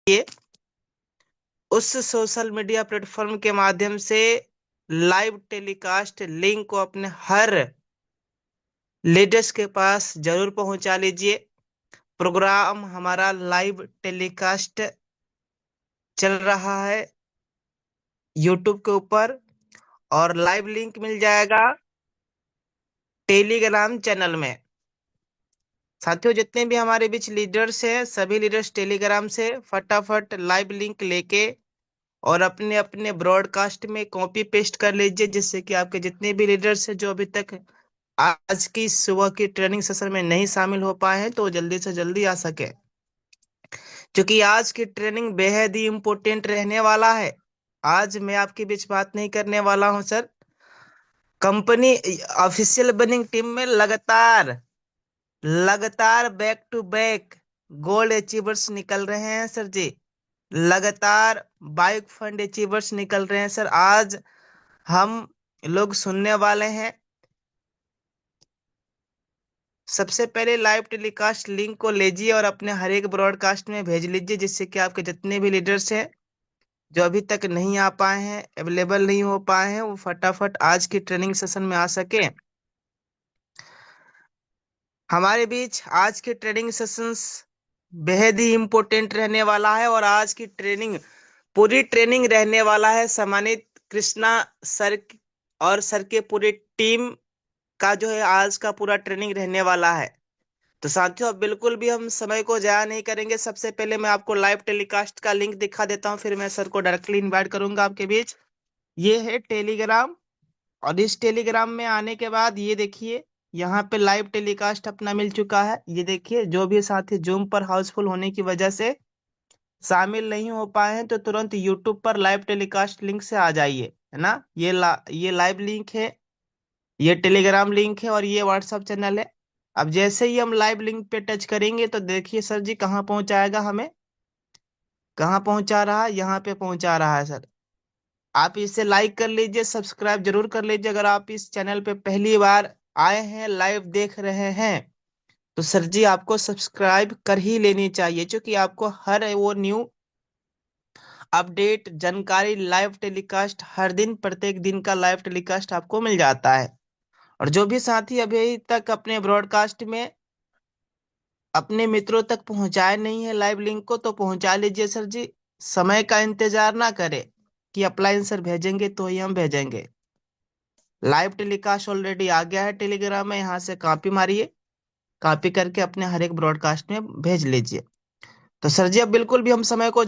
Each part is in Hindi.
ये उस सोशल मीडिया प्लेटफॉर्म के माध्यम से लाइव टेलीकास्ट लिंक को अपने हर लीडर्स के पास जरूर पहुंचा लीजिए। प्रोग्राम हमारा लाइव टेलीकास्ट चल रहा है यूट्यूब के ऊपर, और लाइव लिंक मिल जाएगा टेलीग्राम चैनल में। साथियों, जितने भी हमारे बीच लीडर्स हैं, सभी लीडर्स टेलीग्राम से फटाफट लाइव लिंक लेके और अपने अपने ब्रॉडकास्ट में कॉपी पेस्ट कर लीजिए, जिससे कि आपके जितने भी लीडर्स हैं जो अभी तक आज की सुबह की ट्रेनिंग सेशन में नहीं शामिल हो पाए हैं, तो वो जल्दी से जल्दी आ सके, क्योंकि आज की ट्रेनिंग बेहद ही इम्पोर्टेंट रहने वाला है। आज मैं आपके बीच बात नहीं करने वाला हूं sir. Company official burning team में लगातार लगातार back to back gold achievers निकल रहे हैं सर जी। लगातार बाइक फंड अचीवर्स निकल रहे हैं सर। आज हम लोग सुनने वाले हैं। सबसे पहले लाइव टेलीकास्ट लिंक को लीजिए और अपने हर एक ब्रॉडकास्ट में भेज लीजिए, जिससे कि आपके जितने भी लीडर्स हैं जो अभी तक नहीं आ पाए हैं, अवेलेबल नहीं हो पाए हैं, वो फटाफट आज की ट्रेनिंग सेशन में आ सके। हमारे बीच आज की ट्रेनिंग सेशंस बेहद ही इम्पोर्टेंट रहने वाला है, और आज की ट्रेनिंग पूरी ट्रेनिंग रहने वाला है सम्मानित कृष्णा सर और सर के पूरी टीम का जो है आज का पूरा ट्रेनिंग रहने वाला है। तो साथियों, अब बिल्कुल भी हम समय को जाया नहीं करेंगे। सबसे पहले मैं आपको लाइव टेलीकास्ट का लिंक दिखा देता हूं, फिर मैं सर को डायरेक्टली इनवाइट करूंगा आपके बीच। ये है टेलीग्राम, और इस टेलीग्राम में आने के बाद ये देखिए, यहाँ पे लाइव टेलीकास्ट अपना मिल चुका है। ये देखिए, जो भी साथी जूम पर हाउसफुल होने की वजह से शामिल नहीं हो पाए हैं, तो तुरंत यूट्यूब पर लाइव टेलीकास्ट लिंक से आ जाइए, है ना। ये लाइव लिंक है, ये टेलीग्राम लिंक है, और ये व्हाट्सएप चैनल है। अब जैसे ही हम लाइव लिंक पे टच करेंगे तो देखिए सर जी कहाँ पहुंचाएगा हमें। कहाँ पहुंचा रहा है? यहाँ पे पहुंचा रहा है सर। आप इसे लाइक कर लीजिए, सब्सक्राइब जरूर कर लीजिए। अगर आप इस चैनल पे पहली बार आए हैं, लाइव देख रहे हैं, तो सर जी आपको सब्सक्राइब कर ही लेनी चाहिए, क्योंकि आपको हर वो न्यू अपडेट जानकारी लाइव टेलीकास्ट हर दिन, प्रत्येक दिन का लाइव टेलीकास्ट आपको मिल जाता है। और जो भी साथी अभी तक अपने ब्रॉडकास्ट में अपने मित्रों तक पहुंचाए नहीं है लाइव लिंक को, तो पहुंचा लीजिए सर जी। समय का इंतजार ना करें कि अप्लाई सर भेजेंगे तो ही हम भेजेंगे। लाइव टेलीकास्ट ऑलरेडी आ गया है टेलीग्राम में, यहाँ से कॉपी मारिए, कॉपी करके अपने हर एक ब्रॉडकास्ट में भेज लीजिए। तो सर जी अब बिल्कुल भी हम समय को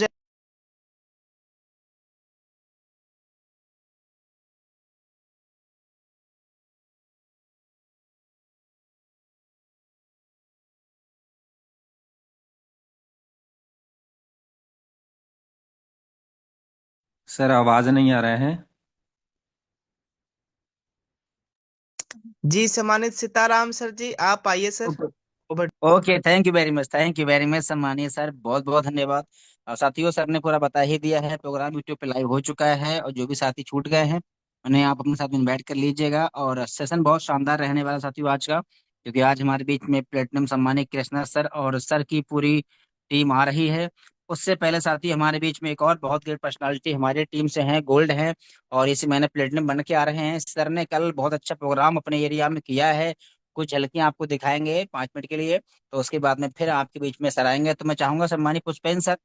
सर आवाज नहीं आ रहा है। जी सम्मानित सीताराम सर जी, आप आइए sir. Over. Okay, thank you very much सम्मानीय सर, बहुत बहुत धन्यवाद। और साथियों, सर ने पूरा बता ही दिया है, प्रोग्राम यूट्यूब पे लाइव हो चुका है, और जो भी साथी छूट गए हैं उन्हें आप अपने साथ इनवाइट कर लीजिएगा। और सेशन बहुत शानदार रहने वाला साथियों आज का, क्योंकि आज हमारे बीच में प्लेटिनम सम्मानित कृष्णा सर और सर की पूरी टीम आ रही है। उससे पहले साथी हमारे बीच में एक और बहुत ग्रेट पर्सनालिटी हमारी टीम से हैं, गोल्ड हैं, और इसी महीने प्लेटिनम बन के आ रहे हैं। सर ने कल बहुत अच्छा प्रोग्राम अपने एरिया में किया है, कुछ झलकियां आपको दिखाएंगे 5 मिनट के लिए। तो उसके बाद में फिर आपके बीच में सर आएंगे। तो मैं चाहूंगा सम्मानित पुष्पेन सर,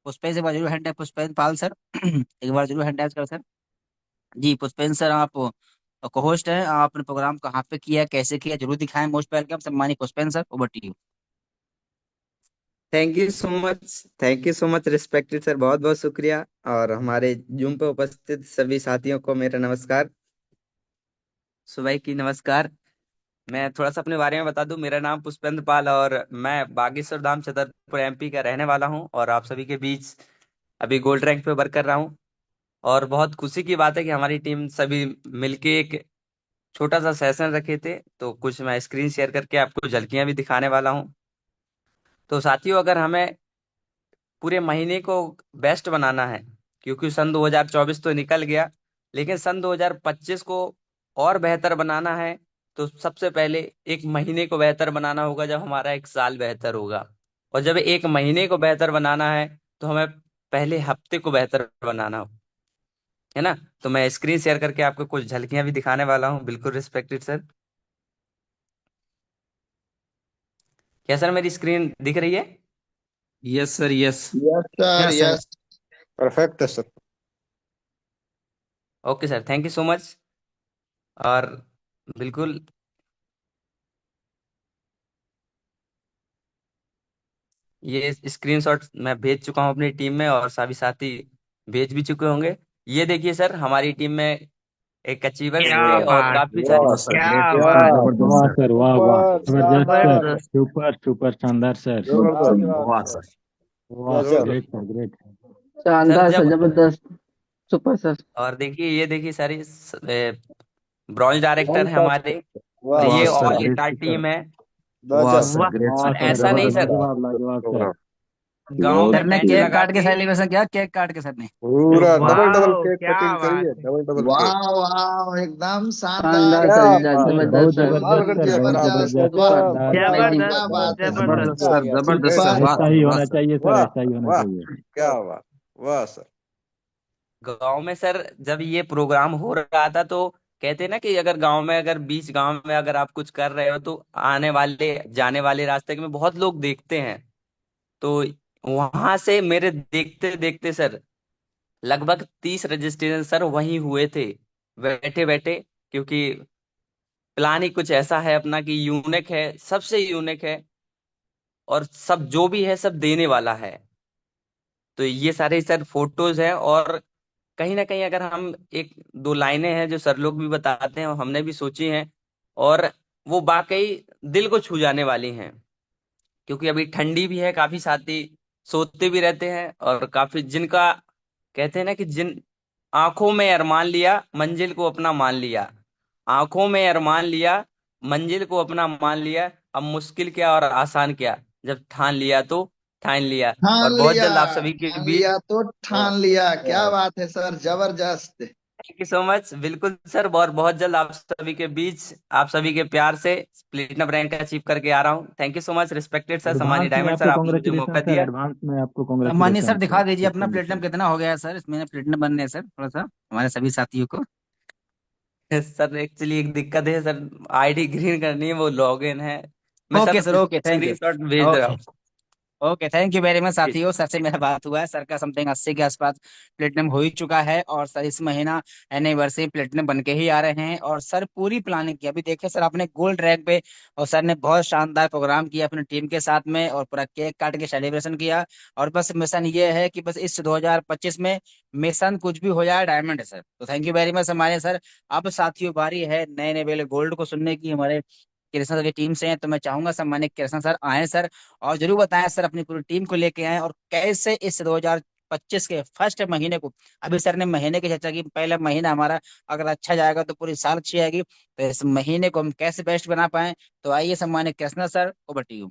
पुष्पेन से एक बार जरूर हैंड, पुष्पेन पाल सर एक बार जरूर हैंड कर सर। जी पुष्पेन सर, आप को होस्ट हैं, आपने प्रोग्राम कहाँ पे किया, कैसे किया, जरूर दिखाएं। मोस्ट वेलकम सम्मानित Pushpen sir, over to you. Thank you so much. Thank you so much respected sir, बहुत बहुत शुक्रिया। और हमारे जूम पे उपस्थित सभी साथियों को मेरा नमस्कार, सुबह की नमस्कार। मैं थोड़ा सा अपने बारे में बता दूं। मेरा नाम पुष्पेंद्र पाल और मैं बागेश्वर धाम छतरपुर एमपी का रहने वाला हूं, और आप सभी के बीच अभी गोल्ड रैंक पे वर्क कर रहा हूं। और बहुत खुशी की बात है कि हमारी टीम सभी मिलके एक छोटा सा सेशन रखे थे, तो कुछ मैं स्क्रीन शेयर करके आपको झलकियां भी दिखाने वाला हूं। तो साथियों, अगर हमें पूरे महीने को बेस्ट बनाना है, क्योंकि सन 2024 तो निकल गया, लेकिन सन 2025 को और बेहतर बनाना है, तो सबसे पहले एक महीने को बेहतर बनाना होगा, जब हमारा एक साल बेहतर होगा। और जब एक महीने को बेहतर बनाना है, तो हमें पहले हफ्ते को बेहतर बनाना हो, है ना। तो मैं स्क्रीन शेयर करके आपको कुछ झलकियां भी दिखाने वाला हूँ, बिल्कुल रिस्पेक्टेड सर। क्या सर मेरी स्क्रीन दिख रही है? Yes sir, yes. Yes sir, yes sir. Yes. Perfect है sir. Okay sir, thank you so much. और बिल्कुल ये स्क्रीनशॉट मैं भेज चुका हूँ अपनी टीम में, और सभी साथी भेज भी चुके होंगे। ये देखिए सर, हमारी टीम में एक अचीवर्स क्या थे और बात, काफी सारी वाह वाह सर, सर, ग्रेट क्या सर क्या सर, बात, जबरदस्त वाह सर। सर, वाह वाह, सुपर जबरदस्त सर। शानदार, जबरदस्त। सुपर सुपर शानदार सर। जबरदस्त, वाह सर। वाह, गजब। Great sir, great. सर शानदार सर, जब, जबरदस्त। Super sir. और देखिए ये देखिए सारी ब्रॉन्ज डायरेक्टर वन है टच, हमारे। और वाह वाह ये सर, सर, ऑल वाह, ग्रेट स्टार सर। टीम है। वाह गजब। सर, वाह, ग्रेट वाह सर। और सर, ऐसा नहीं जबरदस्त, सर, शानदार लाजवाब लाजवाब सर। प्रोग्राम। गांव बहुत में सर ने कैंप केक लगा काट के के, सेलिब्रेशन किया, केक काट के सर ने। पूरा डबल डबल वाह, केक क्या कटिंग बात करिए, है। Double double cake. वाह वाह एकदम शानदार। शानदार क्या सर, बात सर है, बहुत जबरदस्त सर। कमाल जबरदस्त कर सर, दिया बहुत सर आप, जबरदस्त जबरदस्त, गजब। सुपर। शानदार। अमेजिंग जबरदस्त, क्या बात है सर। जबरदस्त। जबरदस्त सर, जबरदस्त सर, सुपर। वाह ऐसा सर, ही वाह होना सर। चाहिए सर, वाह ऐसा ही होना वाह, चाहिए। क्या बात, वाह सर। गांव में सर जब ये प्रोग्राम हो रहा था तो कहते हैं ना कि अगर गांव में, अगर बीच गांव में अगर आप कुछ कर रहे हो तो आने वाले जाने वाले रास्ते में बहुत लोग देखते हैं। तो वहां से मेरे देखते देखते सर लगभग 30 रजिस्ट्रेशन सर वहीं हुए थे, बैठे बैठे। क्योंकि प्लान ही कुछ ऐसा है अपना कि यूनिक है, सबसे यूनिक है, और सब जो भी है सब देने वाला है। तो ये सारे सर फोटोज हैं, और कहीं ना कहीं अगर हम एक दो लाइनें हैं जो सर लोग भी बताते हैं और हमने भी सोची हैं, और वो वाकई दिल को छू जाने वाली हैं। क्योंकि अभी ठंडी भी है, काफी साथी सोते भी रहते हैं, और काफी जिनका कहते हैं ना कि जिन आंखों में अरमान लिया मंजिल को अपना मान लिया, आंखों में अरमान लिया मंजिल को अपना मान लिया, अब मुश्किल क्या और आसान क्या, जब ठान लिया तो ठान लिया। और ठान बहुत लिया, जल्द आप सभी के ठान बीच, लिया तो वाह ठान लिया। क्या वाह, बात है सर, जबरदस्त। थैंक यू सो मच, बिल्कुल सर, बहुत बहुत जल्द आप सभी के बीच, आप सभी के प्यार से प्लेटिनम रैंक अचीव करके आ रहा हूँ। Thank you so much respected sir, सम्मानी एडवांस में डायमंड सर, आपको आपने मुझे कॉन्ग्रेचुलेशन मौका सर, दिया। एडवांस में आपको मानिए कॉन्ग्रेचुलेशन सर, दिखा सर, दीजिए अपना शुक्रिया प्लेटिनम सर। कितना हो गया है सर, इसमें प्लेटिनम बनने है सर, थोड़ा सा हमारे सभी साथियों को। सर एक्चुअली एक दिक्कत है सर, आईडी ग्रीन करनी है, वो लॉगिन है। मैं okay sir sir, okay, thank you. Screenshot भेज रहा ओके। हूँ। Okay, thank you very much ji. साथियों, सर से मेरा बात हुआ है, सर का समथिंग 80 के आसपास प्लेटिनम हो ही चुका है, और सर इस महीना एनिवर्सरी प्लेटिनम बन के ही आ रहे हैं, और सर पूरी प्लानिंग की, अभी देखिए सर आपने गोल्ड रैंक पे, और सर ने बहुत शानदार प्रोग्राम किया अपनी टीम के साथ में, और पूरा केक काट के सेलिब्रेशन किया। और बस मिशन ये है कि बस इस 2025 में मिशन कुछ भी हो जाए डायमंड है सर। तो थैंक यू वेरी मच हमारे सर। अब साथियों बारी है नए नए वाले गोल्ड को सुनने की, हमारे कृष्णा सर की टीम से हैं, तो मैं चाहूंगा सम्मानित कृष्णा सर आए सर, और जरूर बताएं सर अपनी पूरी टीम को लेके आए, और कैसे इस 2025 के फर्स्ट महीने को, अभी सर ने महीने की चर्चा की, पहला महीना हमारा अगर अच्छा जाएगा तो पूरी साल अच्छी आएगी, तो इस महीने को हम कैसे बेस्ट बना पाए। तो आइए सम्मानित Krishna sir, over to you.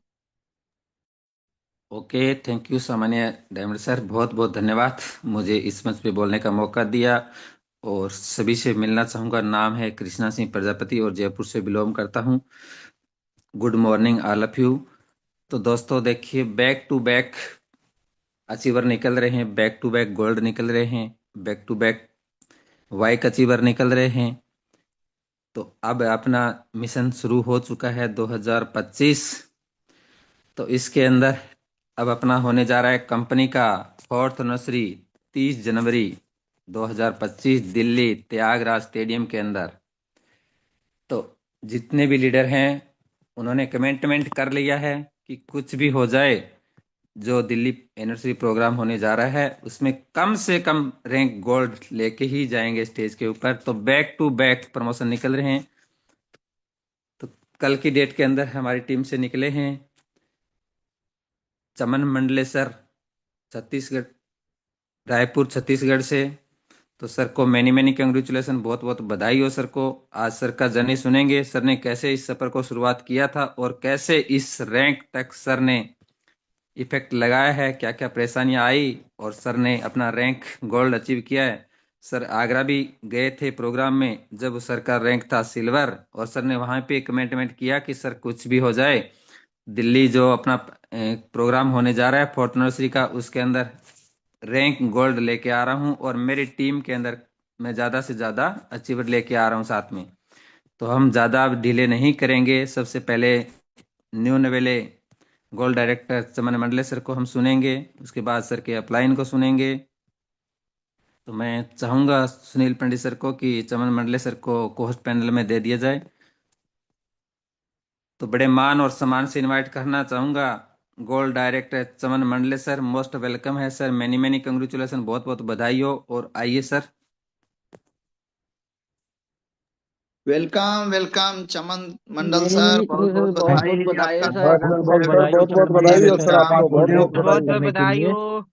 Okay, thank you सामान्य डायमंड सर, बहुत बहुत धन्यवाद मुझे इस मंच पे बोलने का मौका दिया। और सभी से मिलना चाहूँगा। नाम है कृष्णा सिंह प्रजापति और जयपुर से बिलोंग करता हूँ। Good morning all of you. तो दोस्तों देखिए, बैक टू बैक अचीवर निकल रहे हैं, बैक टू बैक गोल्ड निकल रहे हैं, बैक टू बैक वाइक अचीवर निकल रहे हैं। तो अब अपना मिशन शुरू हो चुका है 2025। तो इसके अंदर अब अपना होने जा रहा है कंपनी का फोर्थ एनिवर्सरी 30 जनवरी 2025 दिल्ली त्यागराज स्टेडियम के अंदर। तो जितने भी लीडर हैं उन्होंने कमिटमेंट कर लिया है कि कुछ भी हो जाए, जो दिल्ली एनिवर्सरी प्रोग्राम होने जा रहा है उसमें कम से कम रैंक गोल्ड लेके ही जाएंगे स्टेज के ऊपर। तो बैक टू बैक प्रमोशन निकल रहे हैं। तो कल की डेट के अंदर हमारी टीम से निकले हैं चमन मंडलेसर, छत्तीसगढ़, रायपुर छत्तीसगढ़ से। तो सर को मैनी मैनी कंग्रेचुलेसन, बहुत बहुत बधाई हो सर को। आज सर का जर्नी सुनेंगे, सर ने कैसे इस सफर को शुरुआत किया था और कैसे इस रैंक तक सर ने इफेक्ट लगाया है, क्या क्या परेशानियां आई और सर ने अपना रैंक गोल्ड अचीव किया है। सर आगरा भी गए थे प्रोग्राम में जब सर का रैंक था सिल्वर, और सर ने वहां पे कमिटमेंट किया कि सर कुछ भी हो जाए, दिल्ली जो अपना प्रोग्राम होने जा रहा है फोर्थ एनिवर्सरी का, उसके अंदर रैंक गोल्ड लेके आ रहा हूँ और मेरी टीम के अंदर मैं ज़्यादा से ज़्यादा अचीवर लेके आ रहा हूँ साथ में। तो हम ज़्यादा अब डिले नहीं करेंगे। सबसे पहले न्यू नवेले गोल्ड डायरेक्टर चमन मंडले सर को हम सुनेंगे, उसके बाद सर के अपलाइन को सुनेंगे। तो मैं चाहूंगा सुनील पंडित सर को कि चमन मंडले सर को कोहोस्ट पैनल में दे दिया जाए। तो बड़े मान और सम्मान से इनवाइट करना चाहूंगा गोल्ड डायरेक्टर चमन मंडले सर। मोस्ट वेलकम है सर, मैनी मैनी कंग्रेचुलेसन, बहुत बहुत बधाई हो। और आइए सर। वेलकम वेलकम चमन मंडल मेरी सर, तरफ बहुत से बहुत भी बहुत बधाई बहुत बधाई है आपका सर। बहुत वेलकम बहुत सर, बधाई बहुत चमन बहुत मंडल बधाई हो सर, सर, आपने आपको बहुत मुझे बहुत इनवाइट बधाई बहुत हो। करने के बधाई लिए। हो।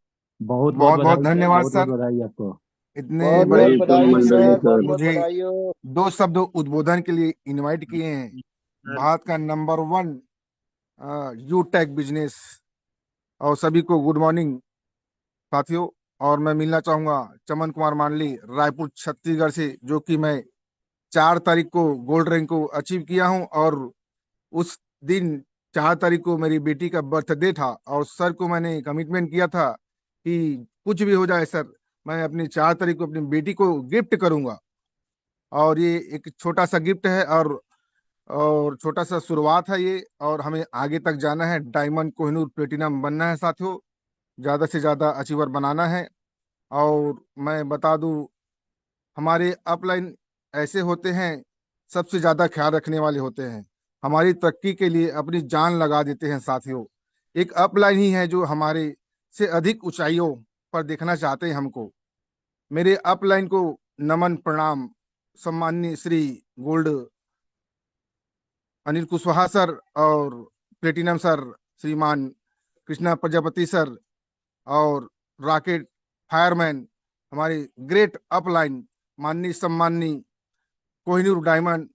बहुत बहुत बहुत बहुत बधाई सर, धन्यवाद बहुत बहुत सर, बधाई आपको। इतने बहुत बड़े बहुत बधाई हो मंडली सर, बहुत सर बहुत मुझे बधाई हो। 2 शब्द उद्बोधन के लिए इनवाइट किए हैं। भारत का नंबर 1 यू टेक बिजनेस। और सभी को गुड मॉर्निंग साथियों। और मैं मिलना चाहूंगा चमन कुमार मानली, रायपुर छत्तीसगढ़ से, जो कि मैं 4 तारीख को गोल्ड रैंक को अचीव किया हूं। और उस दिन 4 तारीख को मेरी बेटी का बर्थडे था और सर को मैंने कमिटमेंट किया था कि कुछ भी हो जाए सर, मैं अपनी 4 तारीख को अपनी बेटी को गिफ्ट करूंगा। और ये एक छोटा सा गिफ्ट है और छोटा सा शुरुआत है ये। और हमें आगे तक जाना है, डायमंड, कोहिनूर, प्लेटिनम बनना है साथियों, ज्यादा से ज्यादा अचीवर बनाना है। और मैं बता दूं, हमारे अपलाइन ऐसे होते हैं, सबसे ज्यादा ख्याल रखने वाले होते हैं, हमारी तरक्की के लिए अपनी जान लगा देते हैं साथियों। एक अपलाइन ही है जो हमारे से अधिक ऊंचाइयों पर देखना चाहते हैं हमको। मेरे अपलाइन को नमन प्रणाम। सम्माननीय श्री गोल्ड अनिल कुशवाहा सर और प्लेटिनम सर श्रीमान कृष्णा प्रजापति सर और रॉकेट फायरमैन, हमारे ग्रेट अपलाइन माननीय सम्माननीय कोहिनूर डायमंड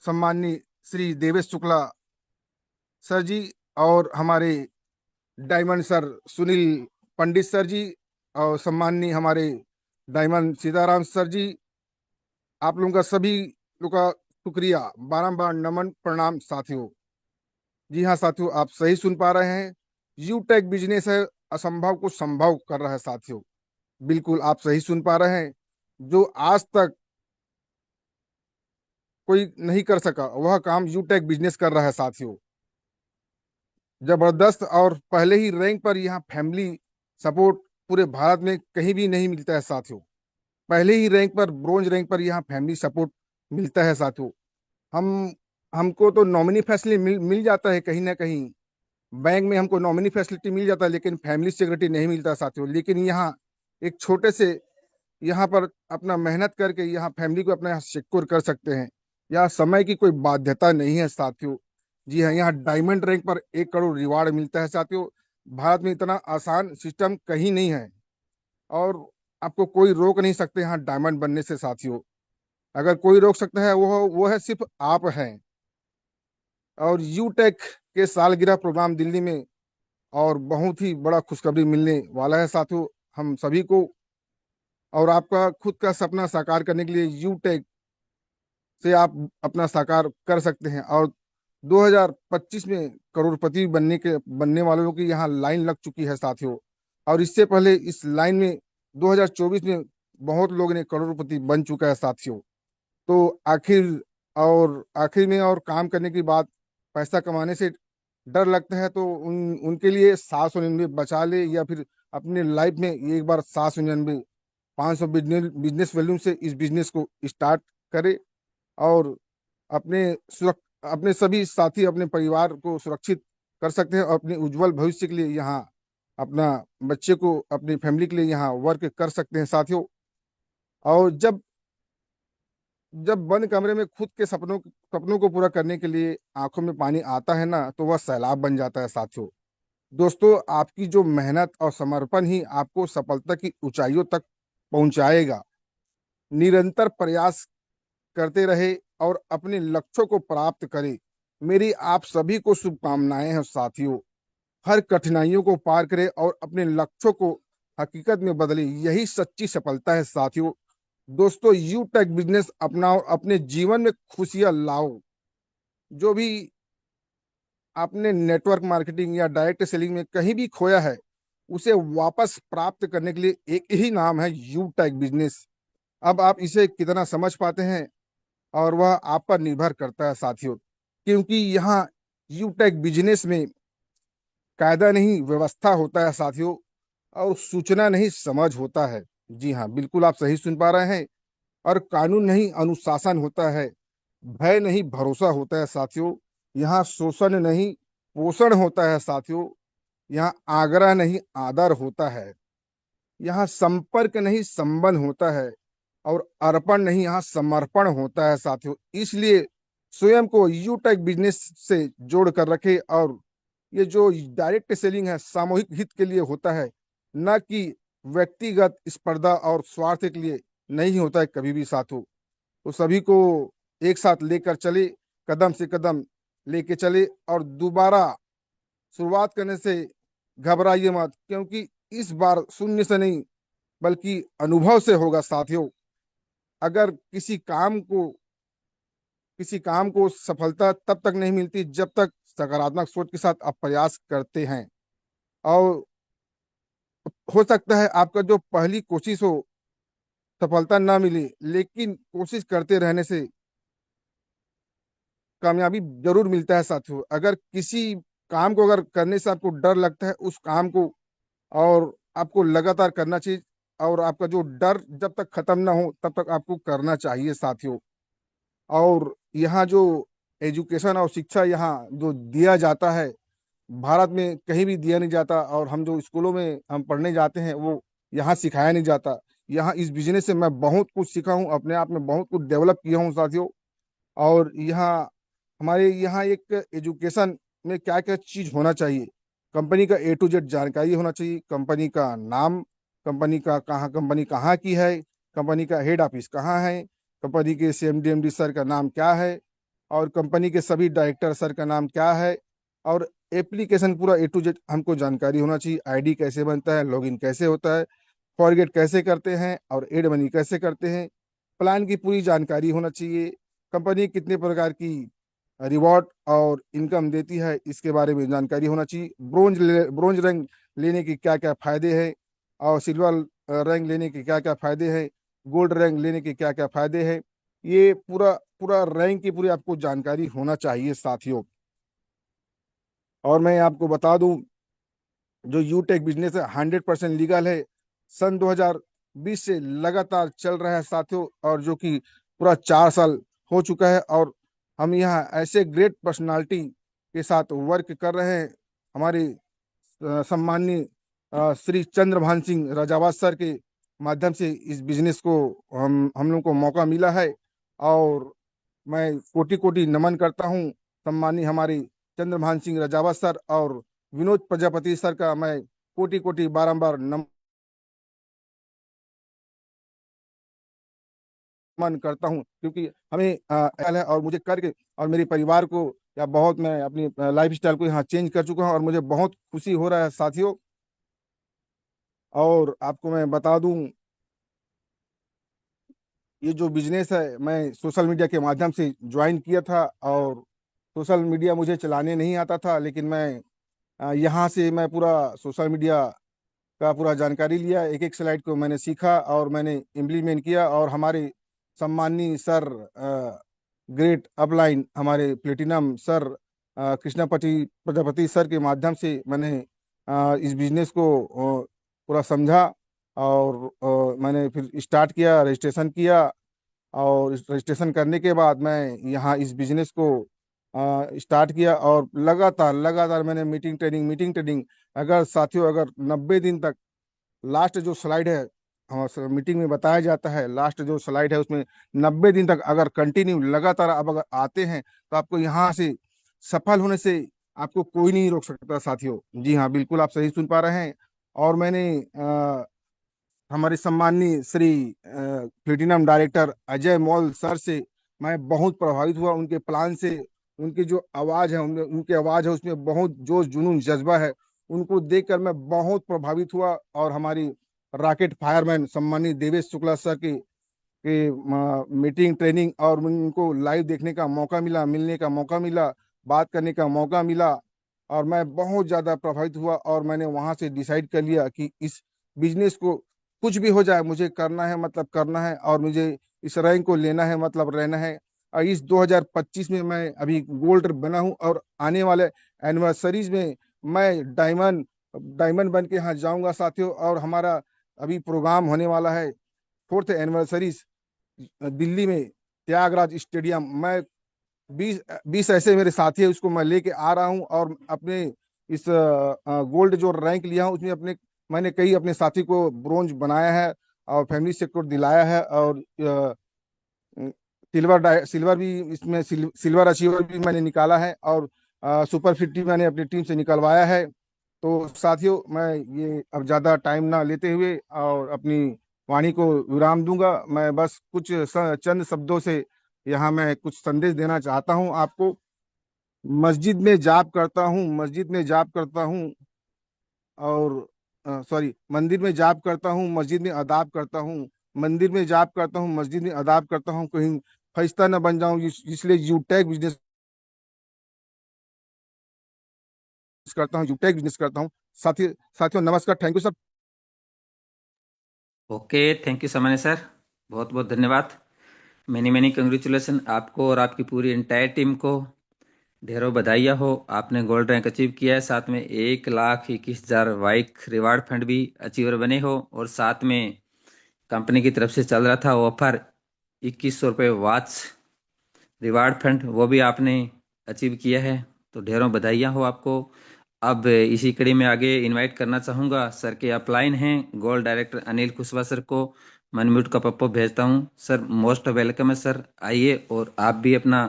सम्माननीय श्री देवेश शुक्ला सर जी, और हमारे डायमंड सर सुनील पंडित सर जी, और सम्माननीय हमारे डायमंड सीताराम सर जी। आप लोगों का सभी लोग का शुक्रिया, बारंबार नमन प्रणाम साथियों। जी हाँ साथियों, आप सही सुन पा रहे हैं, यू टेक बिजनेस है, असंभव को संभव कर रहा है साथियों। बिल्कुल आप सही सुन पा रहे हैं, जो आज तक कोई नहीं कर सका वह काम यू टेक बिजनेस कर रहा है साथियों। जबरदस्त। और पहले ही रैंक पर यहाँ फैमिली सपोर्ट पूरे भारत में कहीं भी नहीं मिलता है साथियों। पहले ही रैंक पर, ब्रोंज रैंक पर यहाँ फैमिली सपोर्ट मिलता है साथियों। हम हमको तो नॉमिनी फैसिलिटी मिल जाता है कहीं ना कहीं, बैंक में हमको नॉमिनी फैसिलिटी मिल जाता है, लेकिन फैमिली सिक्योरिटी नहीं मिलता साथियों। लेकिन यहाँ एक छोटे से यहाँ पर अपना मेहनत करके यहाँ फैमिली को अपना सिक्योर कर सकते हैं। यहाँ समय की कोई बाध्यता नहीं है साथियों। जी हाँ, यहाँ डायमंड रैंक पर 1 करोड़ रिवार्ड मिलता है साथियों। भारत में इतना आसान सिस्टम कहीं नहीं है और आपको कोई रोक नहीं सकते यहाँ डायमंड बनने से साथियों। अगर कोई रोक सकता है वो है सिर्फ आप हैं। और यू टेक के सालगिरह प्रोग्राम दिल्ली में, और बहुत ही बड़ा खुशखबरी मिलने वाला है साथियों हम सभी को। और आपका खुद का सपना साकार करने के लिए यू टेक से आप अपना साकार कर सकते हैं। और 2025 में करोड़पति बनने वालों की यहाँ लाइन लग चुकी है साथियों। और इससे पहले इस लाइन में 2024 में बहुत लोग ने करोड़पति बन चुका है साथियों। तो आखिर में और काम करने के बाद पैसा कमाने से डर लगता है, तो उनके लिए 799 बचा ले, या फिर अपने लाइफ में एक बार 799 500 बिजनेस वॉल्यूम से इस बिजनेस को स्टार्ट करे। और अपने अपने सभी साथी, अपने परिवार को सुरक्षित कर सकते हैं और अपने उज्जवल भविष्य के लिए यहाँ अपना बच्चे को, अपनी फैमिली के लिए यहाँ वर्क कर सकते हैं साथियों। और जब जब बंद कमरे में खुद के सपनों को पूरा करने के लिए आंखों में पानी आता है ना, तो वह सैलाब बन जाता है साथियों। दोस्तों, आपकी जो मेहनत और समर्पण ही आपको सफलता की ऊंचाइयों तक पहुंचाएगा। निरंतर प्रयास करते रहे और अपने लक्ष्यों को प्राप्त करें। मेरी आप सभी को शुभकामनाएं हैं साथियों। हर कठिनाइयों को पार करें और अपने लक्ष्यों को हकीकत में बदले, यही सच्ची सफलता है साथियों। दोस्तों, यू टेक बिजनेस अपनाओ, अपने जीवन में खुशियां लाओ। जो भी आपने नेटवर्क मार्केटिंग या डायरेक्ट सेलिंग में कहीं भी खोया है, उसे वापस प्राप्त करने के लिए एक ही नाम है यू टैग बिजनेस। अब आप इसे कितना समझ पाते हैं और वह आप पर निर्भर करता है साथियों, क्योंकि यहाँ यू टैग बिजनेस में कायदा नहीं व्यवस्था होता है साथियों, और सूचना नहीं समझ होता है। जी हाँ, बिल्कुल आप सही सुन पा रहे हैं। और कानून नहीं अनुशासन होता है, भय नहीं भरोसा होता है साथियों। यहाँ शोषण नहीं पोषण होता है साथियों। यहाँ आग्रह नहीं आदर होता है। यहाँ संपर्क नहीं संबंध होता है, और अर्पण नहीं यहाँ समर्पण होता है साथियों। इसलिए स्वयं को यू टैग बिजनेस से जोड़ कर रखे, और ये जो डायरेक्ट सेलिंग है सामूहिक हित के लिए होता है, न कि व्यक्तिगत स्पर्धा और स्वार्थ के लिए नहीं होता है कभी भी साथियों। तो सभी को एक साथ लेकर चले, कदम से कदम लेके चले, और दोबारा शुरुआत करने से घबराइए मत, क्योंकि इस बार शून्य से नहीं बल्कि अनुभव से होगा साथियों। अगर किसी काम को सफलता तब तक नहीं मिलती जब तक सकारात्मक सोच के साथ आप प्रयास करते हैं। और हो सकता है आपका जो पहली कोशिश हो सफलता ना मिले, लेकिन कोशिश करते रहने से कामयाबी जरूर मिलता है साथियों। अगर किसी काम को अगर करने से आपको डर लगता है, उस काम को और आपको लगातार करना चाहिए, और आपका जो डर जब तक खत्म ना हो तब तक आपको करना चाहिए साथियों। और यहाँ जो एजुकेशन और शिक्षा यहाँ जो दिया जाता है, भारत में कहीं भी दिया नहीं जाता, और हम जो स्कूलों में हम पढ़ने जाते हैं वो यहाँ सिखाया नहीं जाता। यहाँ इस बिजनेस से मैं बहुत कुछ सीखा हूँ, अपने आप में बहुत कुछ डेवलप किया हूँ साथियों। और यहाँ हमारे यहाँ एक एजुकेशन में क्या क्या चीज होना चाहिए, कंपनी का A to Z जानकारी होना चाहिए, कंपनी का नाम, कंपनी कहाँ की है, कंपनी का हेड ऑफिस कहाँ है, कंपनी के CMD MD सर का नाम क्या है, और कंपनी के सभी डायरेक्टर सर का नाम क्या है, और एप्लीकेशन पूरा A to Z हमको जानकारी होना चाहिए। ID कैसे बनता है, लॉगिन कैसे होता है, फॉरगेट कैसे करते हैं, और एड मनी कैसे करते हैं, प्लान की पूरी जानकारी होना चाहिए। कंपनी कितने प्रकार की रिवॉर्ड और इनकम देती है, इसके बारे में जानकारी होना चाहिए। ब्रोंज रैंक लेने के क्या क्या फायदे हैं, और सिल्वर रैंक लेने के क्या क्या फायदे हैं, गोल्ड रैंक लेने के क्या क्या फायदे हैं, ये पूरा पूरा रैंक की पूरी आपको जानकारी होना चाहिए साथियों। और मैं आपको बता दूं, जो यू टेक बिजनेस है 100% लीगल है, सन 2020 से लगातार चल रहा है साथियों, और जो कि पूरा 4 साल हो चुका है। और हम यहाँ ऐसे ग्रेट पर्सनालिटी के साथ वर्क कर रहे हैं। हमारे सम्माननीय श्री चंद्रभान सिंह राजावत सर के माध्यम से इस बिजनेस को हम लोग को मौका मिला है, और मैं कोटि कोटि नमन करता हूँ सम्माननीय हमारे चंद्रभान सिंह राजावत सर और विनोद प्रजापति सर का मैं कोटि कोटि बारंबार नमन करता हूँ, क्योंकि हमें है, और मुझे करके और मेरे परिवार को या बहुत मैं अपनी लाइफ स्टाइल को यहाँ चेंज कर चुका हूँ, और मुझे बहुत खुशी हो रहा है साथियों। और आपको मैं बता दूं, ये जो बिजनेस है मैं सोशल मीडिया के माध्यम से ज्वाइन किया था, और सोशल मीडिया मुझे चलाने नहीं आता था, लेकिन मैं यहाँ से मैं पूरा सोशल मीडिया का पूरा जानकारी लिया, एक एक स्लाइड को मैंने सीखा और मैंने इम्प्लीमेंट किया। और हमारे सम्माननीय सर ग्रेट अपलाइन हमारे प्लेटिनम सर कृष्णापति प्रजापति सर के माध्यम से मैंने इस बिजनेस को पूरा समझा, और मैंने फिर स्टार्ट किया, रजिस्ट्रेशन किया। और इस रजिस्ट्रेशन करने के बाद मैं यहाँ इस बिजनेस को स्टार्ट किया, और लगातार लगातार मैंने मीटिंग ट्रेनिंग, अगर साथियों अगर 90 दिन तक, लास्ट जो स्लाइड है मीटिंग में बताया जाता है, लास्ट जो स्लाइड है उसमें 90 दिन तक अगर कंटिन्यू लगातार आप अगर आते हैं, तो आपको यहाँ से सफल होने से आपको कोई नहीं रोक सकता साथियों। जी हाँ, बिल्कुल आप सही सुन पा रहे हैं। और मैंने हमारे सम्माननीय श्री प्लेटिनम डायरेक्टर अजय मौल सर से मैं बहुत प्रभावित हुआ, उनके प्लान से। उनकी जो आवाज है, उनकी आवाज है उसमें बहुत जोश जुनून जज्बा है, उनको देखकर मैं बहुत प्रभावित हुआ। और हमारी रॉकेट फायरमैन सम्माननीय देवेश शुक्ला सर की मीटिंग ट्रेनिंग और उनको लाइव देखने का मौका मिला, मिलने का मौका मिला, बात करने का मौका मिला। और मैं बहुत ज़्यादा प्रभावित हुआ और मैंने वहाँ से डिसाइड कर लिया कि इस बिजनेस को कुछ भी हो जाए मुझे करना है, मतलब करना है, और मुझे इस रैंक को लेना है, मतलब रहना है। और इस 2025 में मैं अभी गोल्ड बना हूँ और आने वाले एनिवर्सरीज में मैं डायमंड डायमंड बन के यहाँ जाऊंगा साथियों। और हमारा अभी प्रोग्राम होने वाला है 4th एनिवर्सरी दिल्ली में त्यागराज स्टेडियम। मैं 20 ऐसे मेरे साथी है, उसको मैं लेके आ रहा हूँ और अपने इस गोल्ड जो रैंक लिया हूँ उसमें अपने मैंने कई अपने साथी को ब्रोंज बनाया है और फैमिली सेक्टर दिलाया है, और सिल्वर भी इसमें सिल्वर अचीवर भी मैंने निकाला है, और सुपर 50 मैंने अपनी टीम से निकलवाया है। तो साथियों, मैं ये अब ज्यादा टाइम ना लेते हुए और अपनी वाणी को विराम दूंगा। मैं बस कुछ चंद शब्दों से यहाँ मैं कुछ संदेश देना चाहता हूँ आपको। मस्जिद में जाप करता हूँ और सॉरी, मंदिर में जाप करता हूँ, मस्जिद में अदाब करता हूँ। मंदिर में जाप करता हूँ, मस्जिद में अदाब करता हूँ, कहीं फरिश्ता न बन जाऊं, इसलिए यूटेक बिजनेस करता हूँ। साथियों नमस्कार, thank you sir. Okay, thank you सामान्य सर, बहुत बहुत धन्यवाद। मैनी मैनी कंग्रेचुलेसन आपको और आपकी पूरी एंटायर टीम को। ढेरों बधाइयाँ हो, आपने गोल्ड रैंक अचीव किया है। साथ में 1,21,000 वाइक रिवार्ड फंड भी अचीवर बने हो, और साथ में कंपनी की तरफ से चल रहा था ऑफर 2,100 रुपये वॉच रिवार्ड फंड, वो भी आपने अचीव किया है। तो ढेरों बधाइयाँ हो आपको। अब इसी कड़ी में आगे इनवाइट करना चाहूँगा सर के अपलाइन हैं gold director Anil Kushwaha sir को। मैं म्यूट का पप्पो भेजता हूँ। सर मोस्ट वेलकम है सर, आइए और आप भी अपना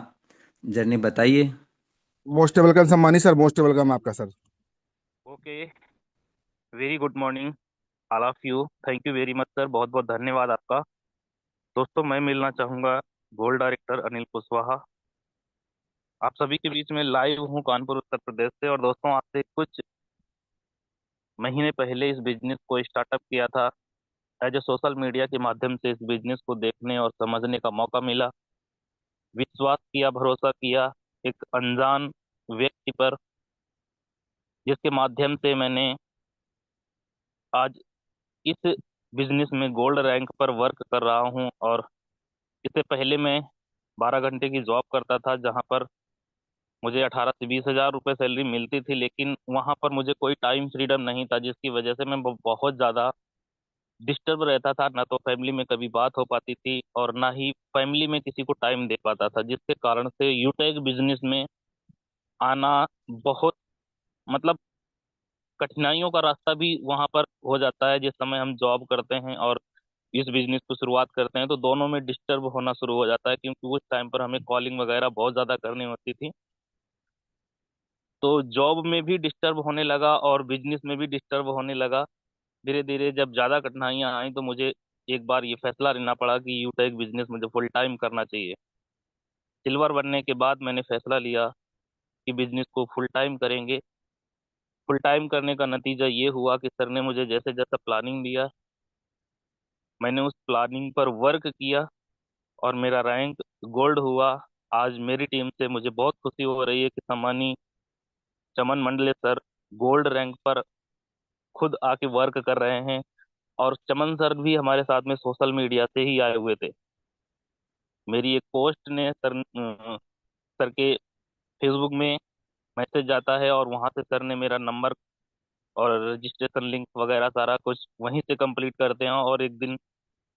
जर्नी बताइए। मोस्ट वेलकम सम्मानी सर, मोस्ट वेलकम आपका sir. Okay, very good morning all of you. Thank you very much sir, बहुत बहुत धन्यवाद आपका। दोस्तों, मैं मिलना चाहूँगा गोल्ड डायरेक्टर अनिल कुशवाहा। आप सभी के बीच में लाइव हूँ कानपुर उत्तर प्रदेश से। और दोस्तों, आज से कुछ महीने पहले इस बिजनेस को स्टार्टअप किया था। एज ए सोशल मीडिया के माध्यम से इस बिजनेस को देखने और समझने का मौका मिला। विश्वास किया, भरोसा किया एक अनजान व्यक्ति पर, जिसके माध्यम से मैंने आज इस बिजनेस में गोल्ड रैंक पर वर्क कर रहा हूँ। और इससे पहले मैं 12 घंटे की जॉब करता था, जहाँ पर मुझे 18 से 20 हज़ार रुपये सैलरी मिलती थी, लेकिन वहाँ पर मुझे कोई टाइम फ्रीडम नहीं था, जिसकी वजह से मैं बहुत ज़्यादा डिस्टर्ब रहता था। ना तो फैमिली में कभी बात हो पाती थी और ना ही फैमिली में किसी को टाइम दे पाता था, जिसके कारण से यूटेक बिजनेस में आना बहुत, मतलब कठिनाइयों का रास्ता भी वहाँ पर हो जाता है। जिस समय हम जॉब करते हैं और इस बिजनेस को शुरुआत करते हैं, तो दोनों में डिस्टर्ब होना शुरू हो जाता है, क्योंकि उस टाइम पर हमें कॉलिंग वगैरह बहुत ज़्यादा करनी होती थी। तो जॉब में भी डिस्टर्ब होने लगा और बिजनेस में भी डिस्टर्ब होने लगा। धीरे धीरे जब ज़्यादा कठिनाइयाँ आई, तो मुझे एक बार ये फैसला लेना पड़ा कि यूटेक बिजनेस मुझे फुल टाइम करना चाहिए। सिल्वर बनने के बाद मैंने फैसला लिया कि बिजनेस को फुल टाइम करेंगे। फुल टाइम करने का नतीजा ये हुआ कि सर ने मुझे जैसे जैसा प्लानिंग दिया, मैंने उस प्लानिंग पर वर्क किया और मेरा रैंक गोल्ड हुआ। आज मेरी टीम से मुझे बहुत खुशी हो रही है कि सम्मानी चमन मंडले सर गोल्ड रैंक पर खुद आके वर्क कर रहे हैं। और चमन सर भी हमारे साथ में सोशल मीडिया से ही आए हुए थे। मेरी एक पोस्ट ने सर के फेसबुक में मैसेज जाता है, और वहां से सर ने मेरा नंबर और रजिस्ट्रेशन लिंक वगैरह सारा कुछ वहीं से कंप्लीट करते हैं। और एक दिन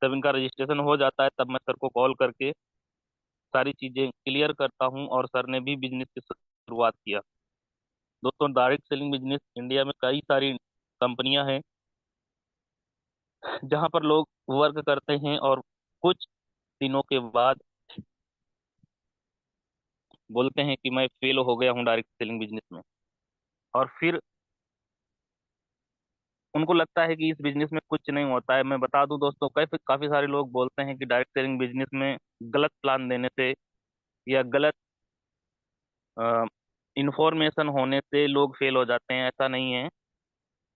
जब इनका रजिस्ट्रेशन हो जाता है, तब मैं सर को कॉल करके सारी चीज़ें क्लियर करता हूँ, और सर ने भी बिजनेस की शुरुआत किया। दोस्तों, डायरेक्ट सेलिंग बिजनेस इंडिया में कई सारी कंपनियां हैं जहां पर लोग वर्क करते हैं, और कुछ दिनों के बाद बोलते हैं कि मैं फेल हो गया हूँ डायरेक्ट सेलिंग बिजनेस में। और फिर उनको लगता है कि इस बिजनेस में कुछ नहीं होता है। मैं बता दूं दोस्तों, काफी काफी सारे लोग बोलते हैं कि डायरेक्ट सेलिंग बिजनेस में गलत प्लान देने से या गलत इंफॉर्मेशन होने से लोग फेल हो जाते हैं। ऐसा नहीं है,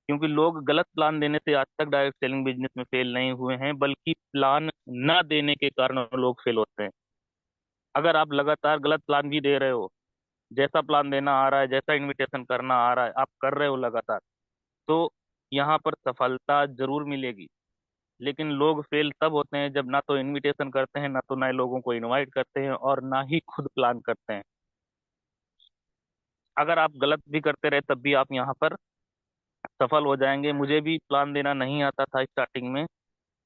क्योंकि लोग गलत प्लान देने से आज तक डायरेक्ट सेलिंग बिजनेस में फेल नहीं हुए हैं, बल्कि प्लान ना देने के कारण लोग फेल होते हैं। अगर आप लगातार गलत प्लान भी दे रहे हो जैसा प्लान देना आ रहा है, जैसा इनविटेशन करना आ रहा है, आप कर रहे हो लगातार, तो यहाँ पर सफलता जरूर मिलेगी। लेकिन लोग फेल तब होते हैं जब ना तो इनविटेशन करते हैं, ना तो नए लोगों को इनवाइट करते हैं, और ना ही खुद प्लान करते हैं। अगर आप गलत भी करते रहे तब भी आप यहाँ पर सफल हो जाएंगे। मुझे भी प्लान देना नहीं आता था स्टार्टिंग में,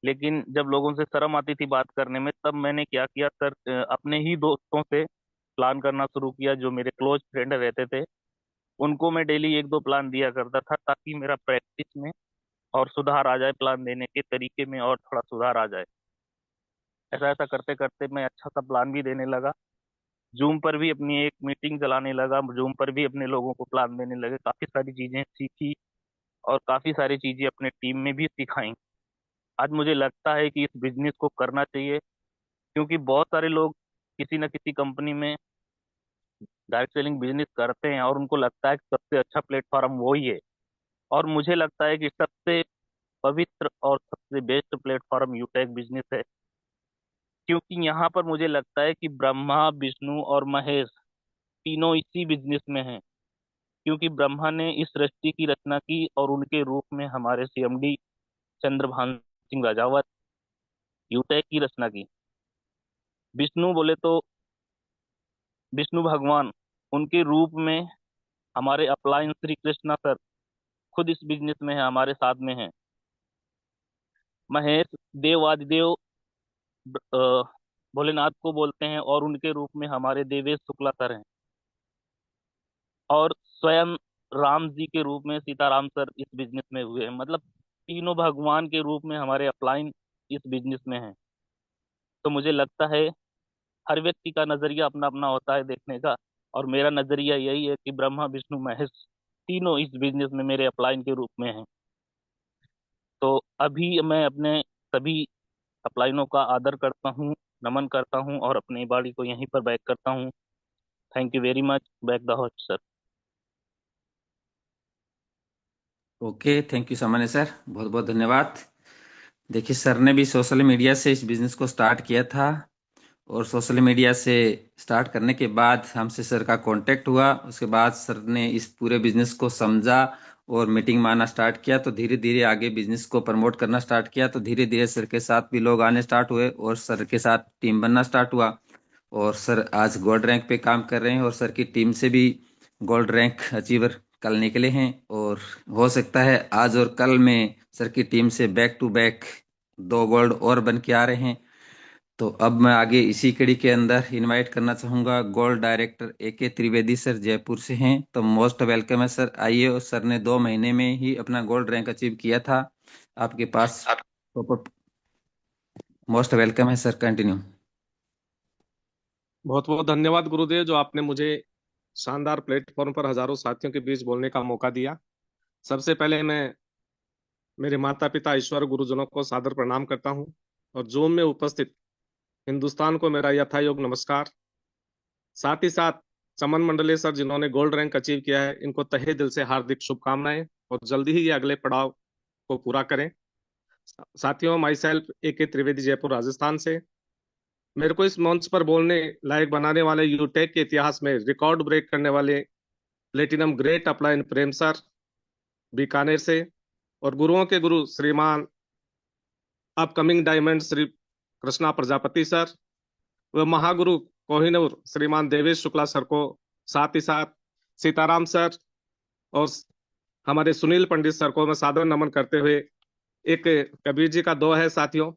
लेकिन जब लोगों से शर्म आती थी बात करने में, तब मैंने क्या किया सर, अपने ही दोस्तों से प्लान करना शुरू किया, जो मेरे क्लोज फ्रेंड रहते थे। उनको मैं डेली एक दो प्लान दिया करता था, ताकि मेरा प्रैक्टिस में और सुधार आ जाए, प्लान देने के तरीके में और थोड़ा सुधार आ जाए। ऐसा ऐसा करते करते मैं अच्छा सा प्लान भी देने लगा। जूम पर भी अपनी एक मीटिंग चलाने लगा, जूम पर भी अपने लोगों को प्लान देने लगे, काफी सारी चीजें सीखी और काफी सारी चीजें अपने टीम में भी सिखाई। आज मुझे लगता है कि इस बिजनेस को करना चाहिए, क्योंकि बहुत सारे लोग किसी न किसी कंपनी में डायरेक्ट सेलिंग बिजनेस करते हैं और उनको लगता है कि सबसे अच्छा प्लेटफॉर्म वही है। और मुझे लगता है कि सबसे पवित्र और सबसे बेस्ट प्लेटफॉर्म यूटेक बिजनेस है, क्योंकि यहाँ पर मुझे लगता है कि ब्रह्मा, विष्णु और महेश तीनों इसी बिजनेस में हैं। क्योंकि ब्रह्मा ने इस सृष्टि की रचना की और उनके रूप में हमारे सीएमडी चंद्रभान सिंह राजावत यूटेक की रचना की। विष्णु बोले तो विष्णु भगवान, उनके रूप में हमारे अपलायंस श्री कृष्णा सर खुद इस बिजनेस में है, हमारे साथ में है। महेश देवादिदेव अ, भोलेनाथ को बोलते हैं, और उनके रूप में हमारे देवेश शुक्ला सर हैं। और स्वयं राम जी के रूप में सीताराम सर इस बिजनेस में हुए हैं। मतलब तीनों भगवान के रूप में हमारे अपलाइन इस बिजनेस में हैं। तो मुझे लगता है हर व्यक्ति का नजरिया अपना अपना होता है देखने का, और मेरा नजरिया यही है कि ब्रह्मा, विष्णु, महेश तीनों इस बिजनेस में मेरे अपलाइन के रूप में हैं। तो अभी मैं अपने सभी अपलाइनों का आदर करता हूँ, नमन करता हूँ, और अपनी बाड़ी को यहीं पर बैक करता हूँ। Thank you very much. Back the host sir. Okay, thank you सामान्य सर, बहुत बहुत धन्यवाद। देखिए, सर ने भी सोशल मीडिया से इस बिजनेस को स्टार्ट किया था, और सोशल मीडिया से स्टार्ट करने के बाद हमसे सर का कांटेक्ट हुआ। उसके बाद सर ने इस पूरे बिजनेस को समझा और मीटिंग में आना स्टार्ट किया। तो धीरे धीरे आगे बिजनेस को प्रमोट करना स्टार्ट किया। तो धीरे धीरे सर के साथ भी लोग आने स्टार्ट हुए और सर के साथ टीम बनना स्टार्ट हुआ। और सर आज गोल्ड रैंक पे काम कर रहे हैं, और सर की टीम से भी गोल्ड रैंक अचीवर कल निकले हैं। और हो सकता है आज और कल में सर की टीम से बैक टू बैक 2 गोल्ड और बन के आ रहे हैं। तो अब मैं आगे इसी कड़ी के अंदर इनवाइट करना चाहूंगा gold director AK Trivedi sir, Jaipur से हैं। तो मोस्ट वेलकम है सर, आइए। और सर ने 2 महीने में ही अपना गोल्ड रैंक अचीव किया था आपके पास। मोस्ट वेलकम है सर, कंटिन्यू। बहुत बहुत धन्यवाद गुरुदेव, जो आपने मुझे शानदार प्लेटफॉर्म पर हजारों साथियों के बीच बोलने का मौका दिया। सबसे पहले मैं मेरे माता पिता ईश्वर गुरुजनों को सादर प्रणाम करता हूँ, और जूम में उपस्थित हिंदुस्तान को मेरा यथायोग नमस्कार। साथ ही साथ चमन मंडले सर, जिन्होंने गोल्ड रैंक अचीव किया है, इनको तहे दिल से हार्दिक शुभकामनाएं, और जल्दी ही ये अगले पड़ाव को पूरा करें। साथियों, my self AK Trivedi, Jaipur Rajasthan से। मेरे को इस मंच पर बोलने लायक बनाने वाले यूटेक के इतिहास में रिकॉर्ड ब्रेक करने वाले प्लेटिनम ग्रेट अपलाइन प्रेम सर, बीकानेर से, और गुरुओं के गुरु श्रीमान upcoming diamond Shri Krishna Prajapati sir, व महागुरु कोहिनूर श्रीमान देवेश शुक्ला सर को, साथ ही साथ सीताराम सर और हमारे सुनील पंडित सर को मैं सादर नमन करते हुए, एक कबीर जी का दोहा है साथियों,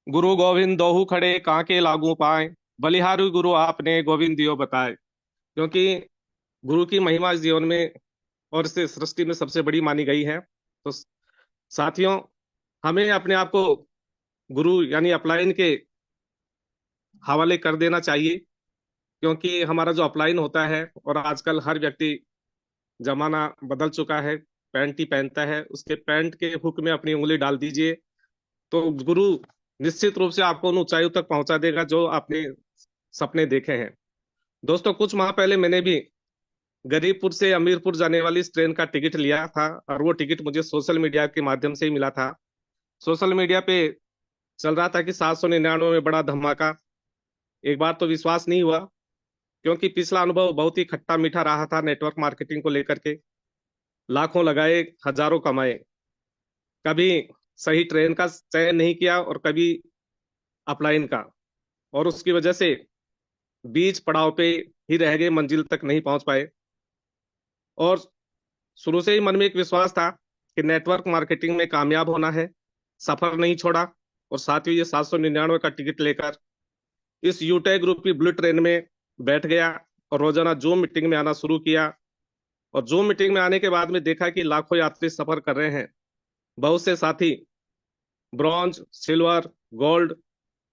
गुरु गोविंद दोहू खड़े कांके लागू पाए, बलिहारी गुरु आपने गोविंद दियो बताए। क्योंकि गुरु की महिमा इस जीवन में और इस सृष्टि में सबसे बड़ी मानी गई है। तो साथियों, हमें अपने आप को गुरु यानी अपलाइन के हवाले कर देना चाहिए, क्योंकि हमारा जो अपलाइन होता है, और आजकल हर व्यक्ति, जमाना बदल चुका है, पैंट ही पहनता है, उसके पैंट के हुक में अपनी उंगली डाल दीजिए, तो गुरु निश्चित रूप से आपको उन ऊंचाइयों तक पहुंचा देगा जो आपने सपने देखे हैं। दोस्तों, कुछ माह पहले मैंने भी गरीबपुर से अमीरपुर जाने वाली इस ट्रेन का टिकट लिया था, और वो टिकट मुझे सोशल मीडिया के माध्यम से ही मिला था। सोशल मीडिया पे चल रहा था कि 799 में बड़ा धमाका। एक बार तो विश्वास नहीं हुआ, क्योंकि पिछला अनुभव बहुत ही खट्टा मीठा रहा था नेटवर्क मार्केटिंग को लेकर के। लाखों लगाए, हजारों कमाए, कभी सही ट्रेन का चयन नहीं किया और कभी अपलाइन का, और उसकी वजह से बीच पड़ाव पे ही रह गए, मंजिल तक नहीं पहुंच पाए। और शुरू से ही मन में एक विश्वास था कि नेटवर्क मार्केटिंग में कामयाब होना है, सफर नहीं छोड़ा। और साथ ही ये 799 का टिकट लेकर इस यूटेक ग्रुप की ब्लू ट्रेन में बैठ गया और रोजाना जूम मीटिंग में आना शुरू किया। और जूम मीटिंग में आने के बाद में देखा कि लाखों यात्री सफर कर रहे हैं। बहुत से साथी bronze, silver, gold,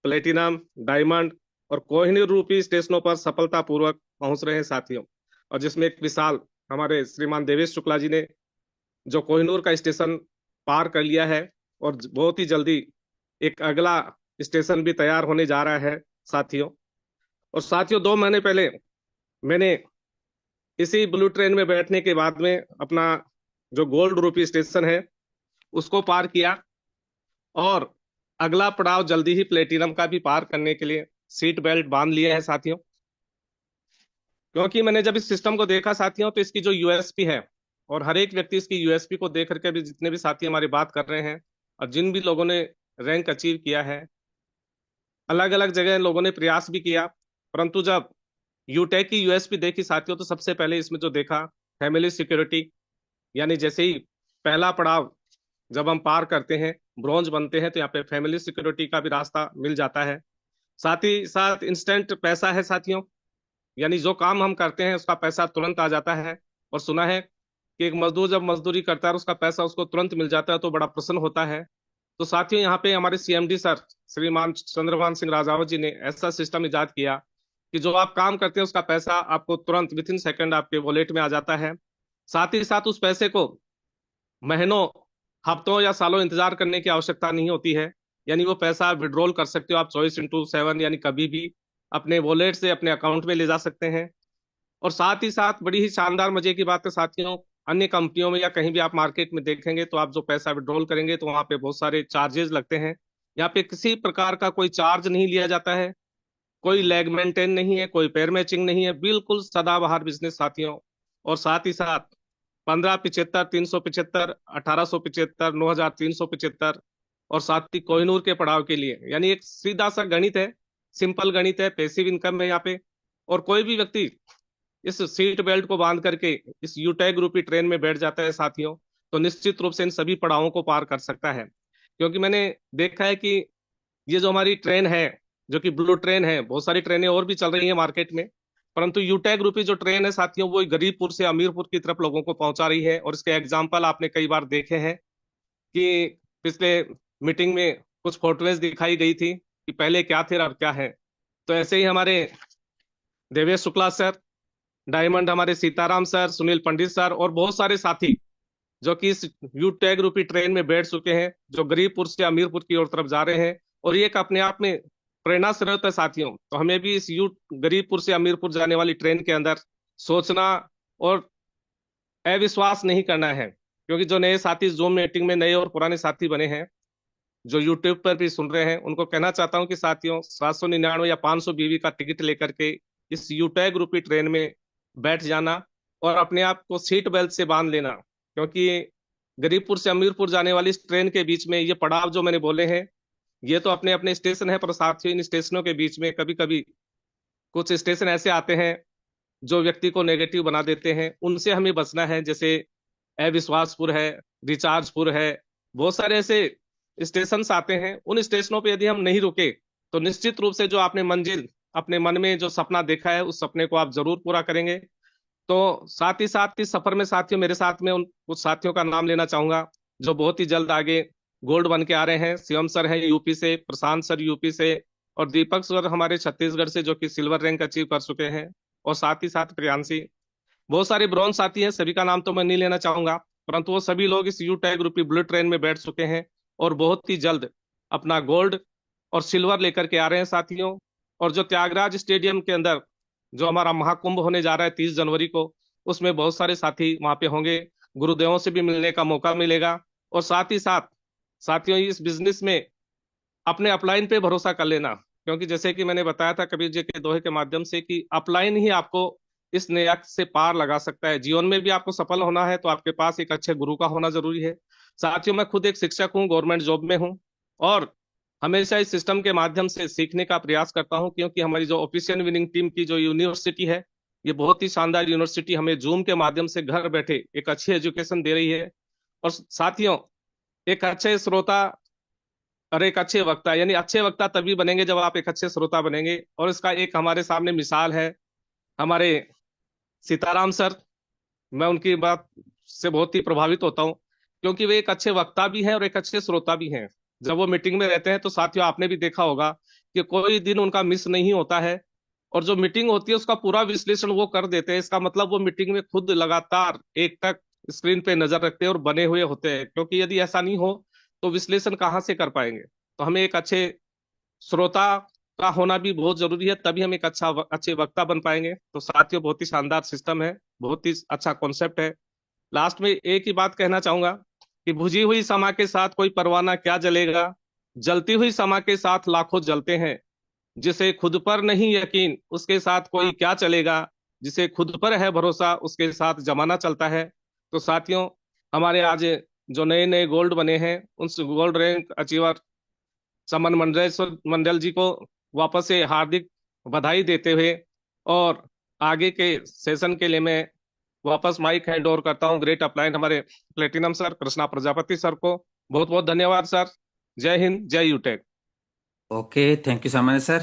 platinum, diamond और कोहिनूर रूपी स्टेशनों पर सफलतापूर्वक पहुंच रहे हैं साथियों। और जिसमें एक मिसाल हमारे श्रीमान देवेश शुक्ला जी ने, जो कोहिनूर का स्टेशन पार कर लिया है और बहुत ही जल्दी एक अगला स्टेशन भी तैयार होने जा रहा है साथियों। और साथियों 2 महीने पहले मैंने इसी ब्लू ट्रेन में बैठने के बाद में अपना जो गोल्ड रूपी स्टेशन है उसको पार किया, और अगला पड़ाव जल्दी ही प्लेटिनम का भी पार करने के लिए सीट बेल्ट बांध लिया है साथियों। क्योंकि मैंने जब इस सिस्टम को देखा साथियों, तो इसकी जो यूएसपी है, और हर एक व्यक्ति इसकी यूएसपी को देख करके भी, जितने भी साथी हमारी बात कर रहे हैं और जिन भी लोगों ने रैंक अचीव किया है, अलग अलग जगह लोगों ने प्रयास भी किया, परंतु जब यूटेक की यूएसपी देखी साथियों, तो सबसे पहले इसमें जो देखा, फैमिली सिक्योरिटी। यानी जैसे ही पहला पड़ाव जब हम पार करते हैं, ब्रॉन्ज बनते हैं, तो यहाँ पे फैमिली सिक्योरिटी का भी रास्ता मिल जाता है। साथ ही साथ इंस्टेंट पैसा है साथियों, यानी जो काम हम करते हैं उसका पैसा तुरंत आ जाता है। और सुना है कि एक मजदूर जब मजदूरी करता है और उसका पैसा उसको तुरंत मिल जाता है तो बड़ा प्रसन्न होता है। तो साथियों यहाँ पे हमारे सीएमडी सर श्रीमान चंद्रभान सिंह राजावत जी ने ऐसा सिस्टम इजाद किया कि जो आप काम करते हैं उसका पैसा आपको तुरंत विद इन सेकंड आपके वॉलेट में आ जाता है। साथ ही साथ उस पैसे को महीनों, हफ्तों या सालों इंतजार करने की आवश्यकता नहीं होती है। यानी वो पैसा विड्रॉल कर सकते हो आप 24/7, यानी कभी भी अपने वॉलेट से अपने अकाउंट में ले जा सकते हैं। और साथ ही साथ बड़ी ही शानदार मजे की बात है साथियों, अन्य कंपनियों में या कहीं भी आप मार्केट में देखेंगे तो आप जो पैसा विड्रॉल करेंगे तो वहां पे बहुत सारे चार्जेस लगते हैं। यहाँ पे किसी प्रकार का कोई चार्ज नहीं लिया जाता है, कोई लैग मेंटेन नहीं है, कोई पेयर मैचिंग नहीं है, बिल्कुल सदाबहार बिजनेस साथियों। और साथ ही साथ 1575, 375, 1875, 9375 और साथ ही कोहिनूर के पड़ाव के लिए, यानी एक सीधा सा गणित है, सिंपल गणित है, पैसिव इनकम है यहाँ पे। और कोई भी व्यक्ति इस सीट बेल्ट को बांध करके इस यूटैग ग्रुपी ट्रेन में बैठ जाता है साथियों, तो निश्चित रूप से इन सभी पड़ावों को पार कर सकता है। क्योंकि मैंने देखा है कि ये जो हमारी ट्रेन है, जो कि ब्लू ट्रेन है, बहुत सारी ट्रेनें और भी चल रही हैं मार्केट में, परंतु यूटैग ग्रुपी जो ट्रेन है साथियों, वो गरीबपुर से अमीरपुर की तरफ लोगों को पहुंचा रही है। और इसके एग्जाम्पल आपने कई बार देखे हैं कि पिछले मीटिंग में कुछ फोटोज दिखाई गई थी कि पहले क्या थे और अब क्या है। तो ऐसे ही हमारे देवेश शुक्ला सर, डायमंड हमारे सीताराम सर, सुनील पंडित सर और बहुत सारे साथी जो कि इस यूटैग रूपी ट्रेन में बैठ चुके हैं, जो गरीबपुर से अमीरपुर की ओर तरफ जा रहे हैं। और ये एक अपने आप में प्रेरणा स्रोत है साथियों। तो हमें भी इस गरीबपुर से अमीरपुर जाने वाली ट्रेन के अंदर सोचना और अविश्वास नहीं करना है। क्योंकि जो नए साथी जूम मीटिंग में नए और पुराने साथी बने हैं, जो यूट्यूब पर भी सुन रहे हैं, उनको कहना चाहता हूं कि साथियों 799 या 500 बीवी का टिकट लेकर के इस यूटैग रूपी ट्रेन में बैठ जाना और अपने आप को सीट बेल्ट से बांध लेना। क्योंकि गरीबपुर से अमीरपुर जाने वाली इस ट्रेन के बीच में ये पड़ाव जो मैंने बोले हैं, ये तो अपने अपने स्टेशन है, पर साथियों इन स्टेशनों के बीच में कभी कभी कुछ स्टेशन ऐसे आते हैं जो व्यक्ति को नेगेटिव बना देते हैं, उनसे हमें बचना है। जैसे अविश्वासपुर है, रिचार्जपुर है, बहुत सारे ऐसे स्टेशन आते हैं। उन स्टेशनों पे यदि हम नहीं रुके तो निश्चित रूप से जो आपने मंजिल अपने मन में जो सपना देखा है, उस सपने को आप जरूर पूरा करेंगे। तो साथ ही साथ इस सफर में साथियों, मेरे साथ में उन कुछ साथियों का नाम लेना चाहूंगा जो बहुत ही जल्द आगे गोल्ड बन के आ रहे हैं। शिवम सर हैं यूपी से, प्रशांत सर यूपी से, और दीपक सर हमारे छत्तीसगढ़ से जो कि सिल्वर रैंक अचीव कर चुके हैं, और साथ ही साथ प्रियांशी। बहुत सारे ब्रॉन्ज साथी हैं, सभी का नाम तो मैं नहीं लेना चाहूंगा, परंतु वो सभी लोग इस यूटैग ग्रुपी बुलेट ट्रेन में बैठ चुके हैं और बहुत ही जल्द अपना गोल्ड और सिल्वर लेकर के आ रहे हैं साथियों। और जो त्यागराज स्टेडियम के अंदर जो हमारा महाकुंभ होने जा रहा है 30 जनवरी को, उसमें बहुत सारे साथी वहां पे होंगे, गुरुदेवों से भी मिलने का मौका मिलेगा। और साथ ही साथ साथियों, इस बिजनेस में अपने अपलाइन पे भरोसा कर लेना। क्योंकि जैसे कि मैंने बताया था कबीर जी के दोहे के माध्यम से कि अपलाइन ही आपको इस नैया से पार लगा सकता है। जीवन में भी आपको सफल होना है तो आपके पास एक अच्छे गुरु का होना जरूरी है। साथियों, मैं खुद एक शिक्षक हूँ, गवर्नमेंट जॉब में हूँ, और हमेशा इस सिस्टम के माध्यम से सीखने का प्रयास करता हूँ, क्योंकि हमारी जो ऑफिशियल विनिंग टीम की जो यूनिवर्सिटी है, ये बहुत ही शानदार यूनिवर्सिटी हमें जूम के माध्यम से घर बैठे एक अच्छी एजुकेशन दे रही है। और साथियों, एक अच्छे श्रोता और एक अच्छे वक्ता, यानी अच्छे वक्ता तभी बनेंगे जब आप एक अच्छे श्रोता बनेंगे। और इसका एक हमारे सामने मिसाल है हमारे सीताराम सर। मैं उनकी बात से बहुत ही प्रभावित होता हूँ, क्योंकि वे एक अच्छे वक्ता भी हैं और एक अच्छे श्रोता भी हैं। जब वो मीटिंग में रहते हैं तो साथियों आपने भी देखा होगा कि कोई दिन उनका मिस नहीं होता है, और जो मीटिंग होती है उसका पूरा विश्लेषण वो कर देते हैं। इसका मतलब वो मीटिंग में खुद लगातार एक टक स्क्रीन पे नजर रखते हैं और बने हुए होते हैं, क्योंकि यदि ऐसा नहीं हो तो विश्लेषण कहाँ से कर पाएंगे। तो हमें एक अच्छे श्रोता का होना भी बहुत जरूरी है, तभी हम एक अच्छे वक्ता बन पाएंगे। तो साथियों, बहुत ही शानदार सिस्टम है, बहुत ही अच्छा कॉन्सेप्ट है। लास्ट में एक ही बात कहना चाहूंगा कि बुझी हुई समा के साथ कोई परवाना क्या जलेगा, जलती हुई समा के साथ लाखों जलते हैं, जिसे खुद पर नहीं यकीन उसके साथ कोई क्या चलेगा, जिसे खुद पर है भरोसा उसके साथ जमाना चलता है। तो साथियों, हमारे आज जो नए नए गोल्ड बने हैं, उन गोल्ड रैंक अचीवर चमन मंडल जी को वापस से हार्दिक बधाई देते हुए, और आगे के सेशन के लिए मैं वापस माइक हैंड ओवर करता हूं ग्रेट अपलाइन हमारे platinum sir Krishna Prajapati sir को। बहुत बहुत धन्यवाद सर। जय हिंद, जय यूटेक। ओके, थैंक यू सामान्य सर,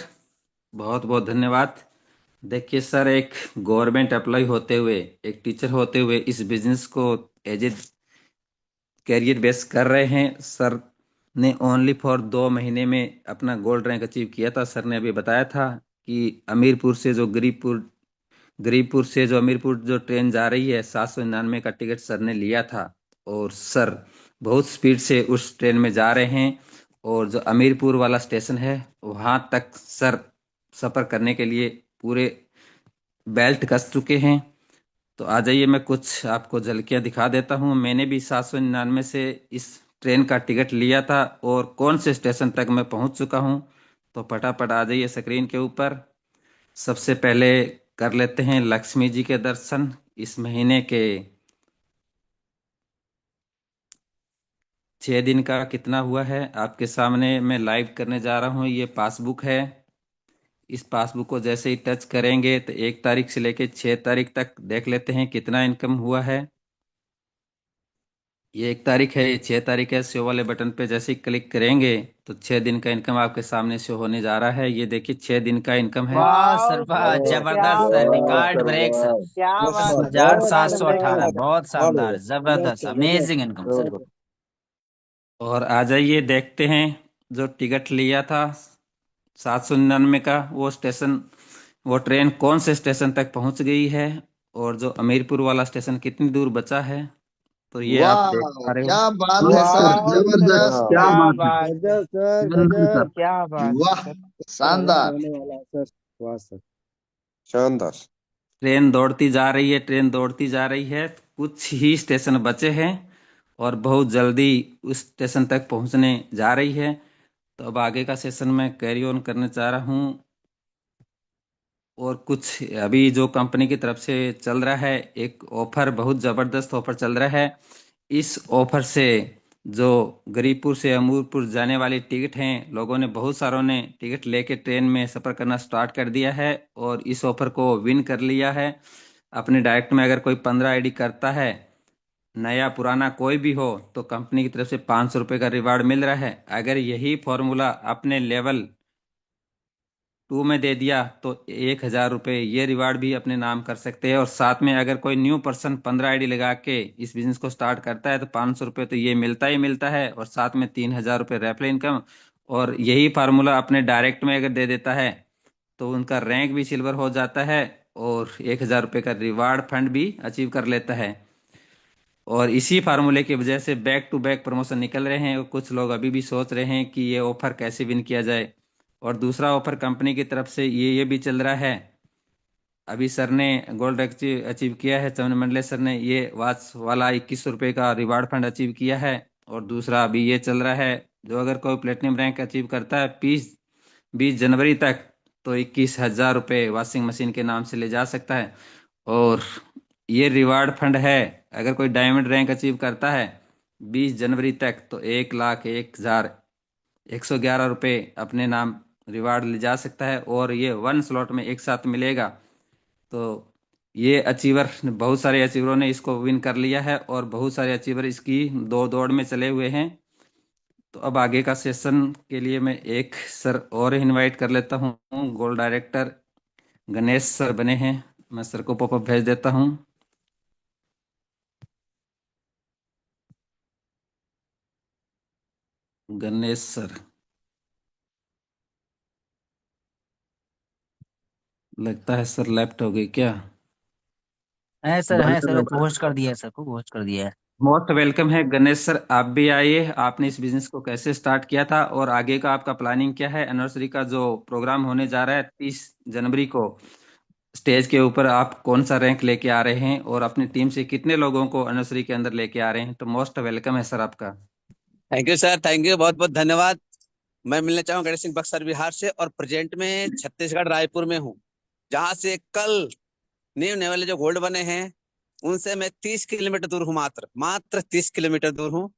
बहुत बहुत धन्यवाद। देखिए सर, एक गवर्नमेंट एम्प्लॉय होते हुए, एक टीचर होते हुए इस बिजनेस को एज ए कैरियर बेस कर रहे हैं। सर ने ओनली फॉर 2 महीने में अपना गोल्ड रैंक अचीव किया था। सर ने अभी बताया था कि गरीबपुर से जो अमीरपुर जो ट्रेन जा रही है 799 का टिकट सर ने लिया था, और सर बहुत स्पीड से उस ट्रेन में जा रहे हैं, और जो अमीरपुर वाला स्टेशन है वहां तक सर सफर करने के लिए पूरे बेल्ट कस चुके हैं। तो आ जाइए, मैं कुछ आपको झलकियां दिखा देता हूं। मैंने भी 799 से इस ट्रेन का टिकट लिया था और कौन से स्टेशन तक मैं पहुंच चुका हूं। तो फटाफट आ जाइए स्क्रीन के ऊपर। सबसे पहले कर लेते हैं लक्ष्मी जी के दर्शन। इस महीने के 6 दिन का कितना हुआ है आपके सामने मैं लाइव करने जा रहा हूँ। ये पासबुक है। इस पासबुक को जैसे ही टच करेंगे तो 1 तारीख से लेके 6 तारीख तक देख लेते हैं कितना इनकम हुआ है। ये 1 तारीख है, ये 6 तारीख है। शो वाले बटन पे जैसे ही क्लिक करेंगे तो 6 दिन का इनकम आपके सामने शो होने जा रहा है। ये देखिए 6 दिन का इनकम है। वाह सर, वाह, वाह जबरदस्त sir, record sir, break sir. वाह। क्या दस बात है, हजार बहुत सात सौ शानदार। अठारह बहुत शानदार, जबरदस्त जबरदस्त, अमेजिंग इनकम सर। जबरदस्त। और आ जाइए देखते हैं जो टिकट लिया था 799 का, वो ट्रेन कौन से स्टेशन तक पहुंच गई है, और जो अमीरपुर वाला स्टेशन कितनी दूर बचा है। तो ये आप वाह, देख पा रहे हो। क्या बात है सर, वाह जबरदस्त। वाह, क्या क्या बात है बात है, गजब सर, बिल्कुल सर। गजब। क्या बात है वाह, सर। आनंद शानदार। होने वाला है सर। वाह सर। शानदार। ट्रेन दौड़ती जा रही है, ट्रेन दौड़ती जा रही है। कुछ ही स्टेशन बचे हैं और बहुत जल्दी उस स्टेशन तक पहुंचने जा रही है। तो अब आगे का सेशन मैं कैरी ऑन करने जा रहा हूं। और कुछ अभी जो कंपनी की तरफ से चल रहा है, एक ऑफर, बहुत ज़बरदस्त ऑफर चल रहा है। इस ऑफर से जो गरीबपुर से अमूरपुर जाने वाली टिकट हैं, लोगों ने, बहुत सारों ने टिकट लेके ट्रेन में सफ़र करना स्टार्ट कर दिया है और इस ऑफर को विन कर लिया है। अपने डायरेक्ट में अगर कोई 15 आईडी करता है, नया पुराना कोई भी हो, तो कंपनी की तरफ से 500 रुपये का रिवार्ड मिल रहा है। अगर यही फॉर्मूला अपने लेवल 2 में दे दिया तो 1,000 रुपये ये रिवार्ड भी अपने नाम कर सकते हैं। और साथ में अगर कोई न्यू पर्सन 15 आईडी लगा के इस बिजनेस को स्टार्ट करता है तो 500 रुपये तो ये मिलता ही मिलता है, और साथ में 3,000 रुपये रेफरल इनकम। और यही फार्मूला अपने डायरेक्ट में अगर दे देता है तो उनका रैंक भी सिल्वर हो जाता है और 1,000 रुपये का रिवार्ड फंड भी अचीव कर लेता है। और इसी फार्मूले की वजह से बैक टू बैक प्रमोशन निकल रहे हैं, और कुछ लोग अभी भी सोच रहे हैं कि ये ऑफर कैसे विन किया जाए। और दूसरा ऑफर कंपनी की तरफ से ये भी चल रहा है। अभी सर ने गोल्ड अचीव किया है, चमन मंडले सर ने ये वॉच वाला 2100 रुपये का रिवार्ड फंड अचीव किया है। और दूसरा अभी ये चल रहा है, जो अगर कोई प्लेटिनम रैंक अचीव करता है, पीस 20 जनवरी तक तो 21,000 रुपये वॉशिंग मशीन के नाम से ले जा सकता है। और ये रिवार्ड फंड है, अगर कोई डायमंड रैंक अचीव करता है 20 जनवरी तक तो 1,01,111 रुपये अपने नाम रिवार्ड ले जा सकता है। और ये 1 स्लॉट में एक साथ मिलेगा। तो ये अचीवर, बहुत सारे अचीवरों ने इसको विन कर लिया है और बहुत सारे अचीवर इसकी 2 दौड़ में चले हुए हैं। तो अब आगे का सेशन के लिए मैं एक सर और इनवाइट कर लेता हूँ। गोल्ड डायरेक्टर गणेश सर बने हैं, मैं सर को पॉपअप भेज देता हूँ। गणेश सर, लगता है सर लेफ्ट हो गई क्या? है सर, को होस्ट कर दिया है, सर को होस्ट कर दिया है। मोस्ट वेलकम है गणेश सर, आप भी आइए। आपने इस बिजनेस को कैसे स्टार्ट किया था और आगे का आपका प्लानिंग क्या है? एनिवर्सरी का जो प्रोग्राम होने जा रहा है 30 जनवरी को, स्टेज के ऊपर आप कौन सा रैंक लेके आ रहे हैं और अपनी टीम से कितने लोगों को एनिवर्सरी के अंदर लेके आ रहे हैं? तो मोस्ट वेलकम है सर आपका। Thank you sir, thank you, बहुत बहुत धन्यवाद। मैं मिलना चाहूंगा गणेश सिंह बक्सर बिहार से, और प्रेजेंट में छत्तीसगढ़ रायपुर में हूँ, जहाँ से कल न्यू नए वाले जो गोल्ड बने हैं उनसे मैं 30 किलोमीटर दूर हूँ, मात्र 30 किलोमीटर दूर हूँ।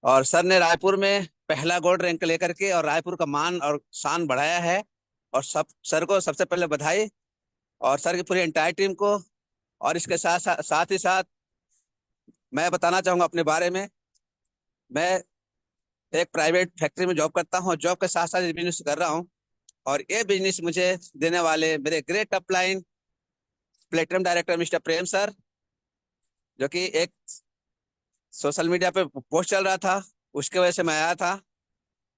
और सर ने रायपुर में पहला गोल्ड रैंक लेकर के और रायपुर का मान और शान बढ़ाया है। और सब सर को सबसे पहले बधाई, और सर की पूरी एंटायर टीम को। और इसके साथ ही साथ मैं बताना चाहूंगा अपने बारे में। मैं एक प्राइवेट फैक्ट्री में जॉब करता हूँ, जॉब के साथ साथ बिजनेस कर रहा हूँ। और ये बिजनेस मुझे देने वाले मेरे great upline platinum director mister Prem sir, जो कि एक सोशल मीडिया पे पोस्ट चल रहा था, उसके वजह से मैं आया था।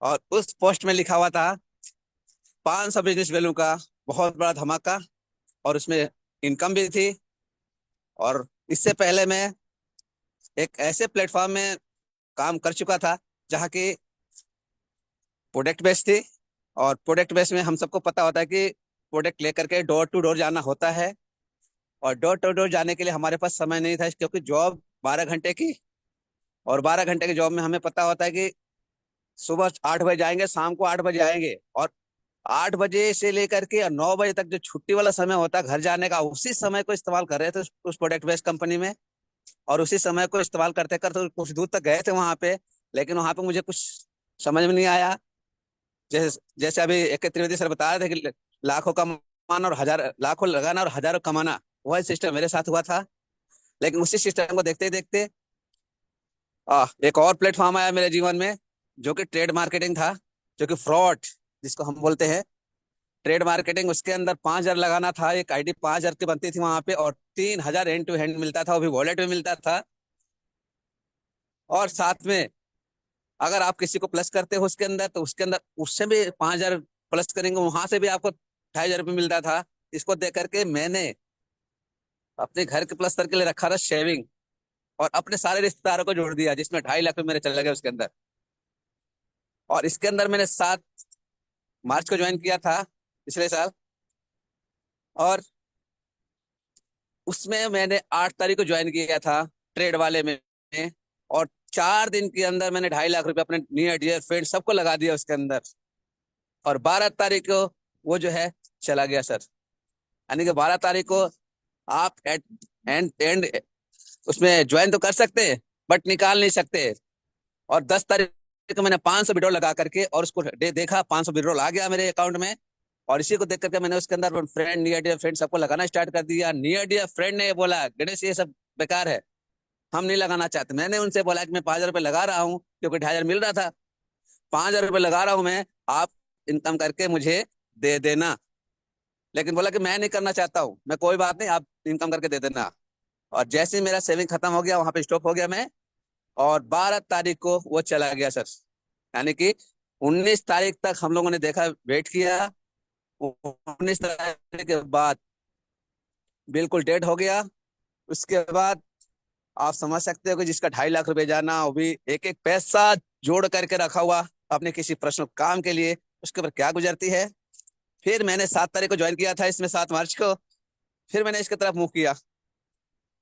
और उस पोस्ट में लिखा हुआ था 500 बिजनेस वैल्यू का बहुत बड़ा धमाका, और उसमें इनकम भी थी। और इससे पहले मैं एक ऐसे प्लेटफॉर्म में काम कर चुका था जहाँ की प्रोडक्ट बेस्ड थी, और प्रोडक्ट बेस्ड में हम सबको पता होता है कि प्रोडक्ट लेकर के डोर टू डोर जाना होता है। और डोर टू डोर जाने के लिए हमारे पास समय नहीं था, क्योंकि जॉब 12 घंटे की, और 12 घंटे की जॉब में हमें पता होता है कि सुबह 8 बजे जाएंगे, शाम को 8 बजे आएंगे। और 8 बजे से लेकर के 9 बजे तक जो छुट्टी वाला समय होता है घर जाने का, उसी समय को इस्तेमाल कर रहे थे उस प्रोडक्ट बेस्ड कंपनी में। और उसी समय को इस्तेमाल करते करते कुछ दूर तक गए थे वहां पे, लेकिन वहां पे मुझे कुछ समझ में नहीं आया। जैसे अभी एक त्रिवेदी सर बता रहे थे कि लाखों कमाना और लाखों लगाना और हजारों कमाना, वही सिस्टम मेरे साथ हुआ था। लेकिन उसी सिस्टम को देखते देखते एक और प्लेटफॉर्म आया मेरे जीवन में, जो कि ट्रेड मार्केटिंग था, जो कि फ्रॉड जिसको हम बोलते हैं ट्रेड मार्केटिंग। उसके अंदर 5,000 लगाना था, एक आईडी 5,000 की बनती थी वहां पे, और 3,000 एंड टू हैंड मिलता था, वो भी वॉलेट में मिलता था। और साथ में अगर आप किसी को प्लस करते हो उसके अंदर, तो उसके अंदर उससे भी 5,000 प्लस करेंगे, वहां से भी आपको 2,500 रुपये मिलता था। इसको देख करके मैंने अपने घर के प्लस के लिए रखा था शेविंग, और अपने सारे रिश्तेदारों को जोड़ दिया, जिसमें 2.5 लाख रुपये मेरे चले गए उसके अंदर। और इसके अंदर मैंने 7 मार्च को ज्वाइन किया था पिछले साल, और उसमें मैंने 8 तारीख को ज्वाइन किया था ट्रेड वाले में। और 4 दिन के अंदर मैंने 2.5 लाख रुपए अपने नियर डियर फ्रेंड सबको लगा दिया उसके अंदर। और 12 तारीख को वो जो है चला गया सर। यानी कि 12 तारीख को आप एंड उसमें ज्वाइन तो कर सकते हैं, बट निकाल नहीं सकते। और 10 तारीख को मैंने 500 विड्रॉल लगा करके और उसको देखा, 500 विड्रॉल आ गया मेरे अकाउंट में। और इसी को देख करके मैंने उसके अंदर फ्रेंड, नियर डियर फ्रेंड सबको लगाना स्टार्ट कर दिया। नियर डियर फ्रेंड ने बोला गणेश ये सब बेकार है, हम नहीं लगाना चाहते। मैंने उनसे बोला कि मैं 5,000 रुपये लगा रहा हूँ, क्योंकि 2,500 मिल रहा था। 5,000 रुपये लगा रहा हूँ मैं, आप इनकम करके मुझे दे देना। लेकिन बोला कि मैं नहीं करना चाहता हूँ। मैं कोई बात नहीं, आप इनकम करके दे देना। और जैसे ही मेरा सेविंग खत्म हो गया, वहां पे स्टॉप हो गया मैं। और 12 तारीख को वो चला गया सर। यानी कि 19 तारीख तक हम लोगों ने देखा, वेट किया। 19 तारीख के बाद बिल्कुल डेड हो गया। उसके बाद आप समझ सकते हो कि जिसका 2.5 लाख रुपए जाना, वो भी एक एक पैसा जोड़ करके रखा हुआ अपने किसी पर्सनल काम के लिए, उसके ऊपर क्या गुजरती है। फिर मैंने 7 तारीख को ज्वाइन किया था इसमें, 7 मार्च को। फिर मैंने इसकी तरफ मूव किया,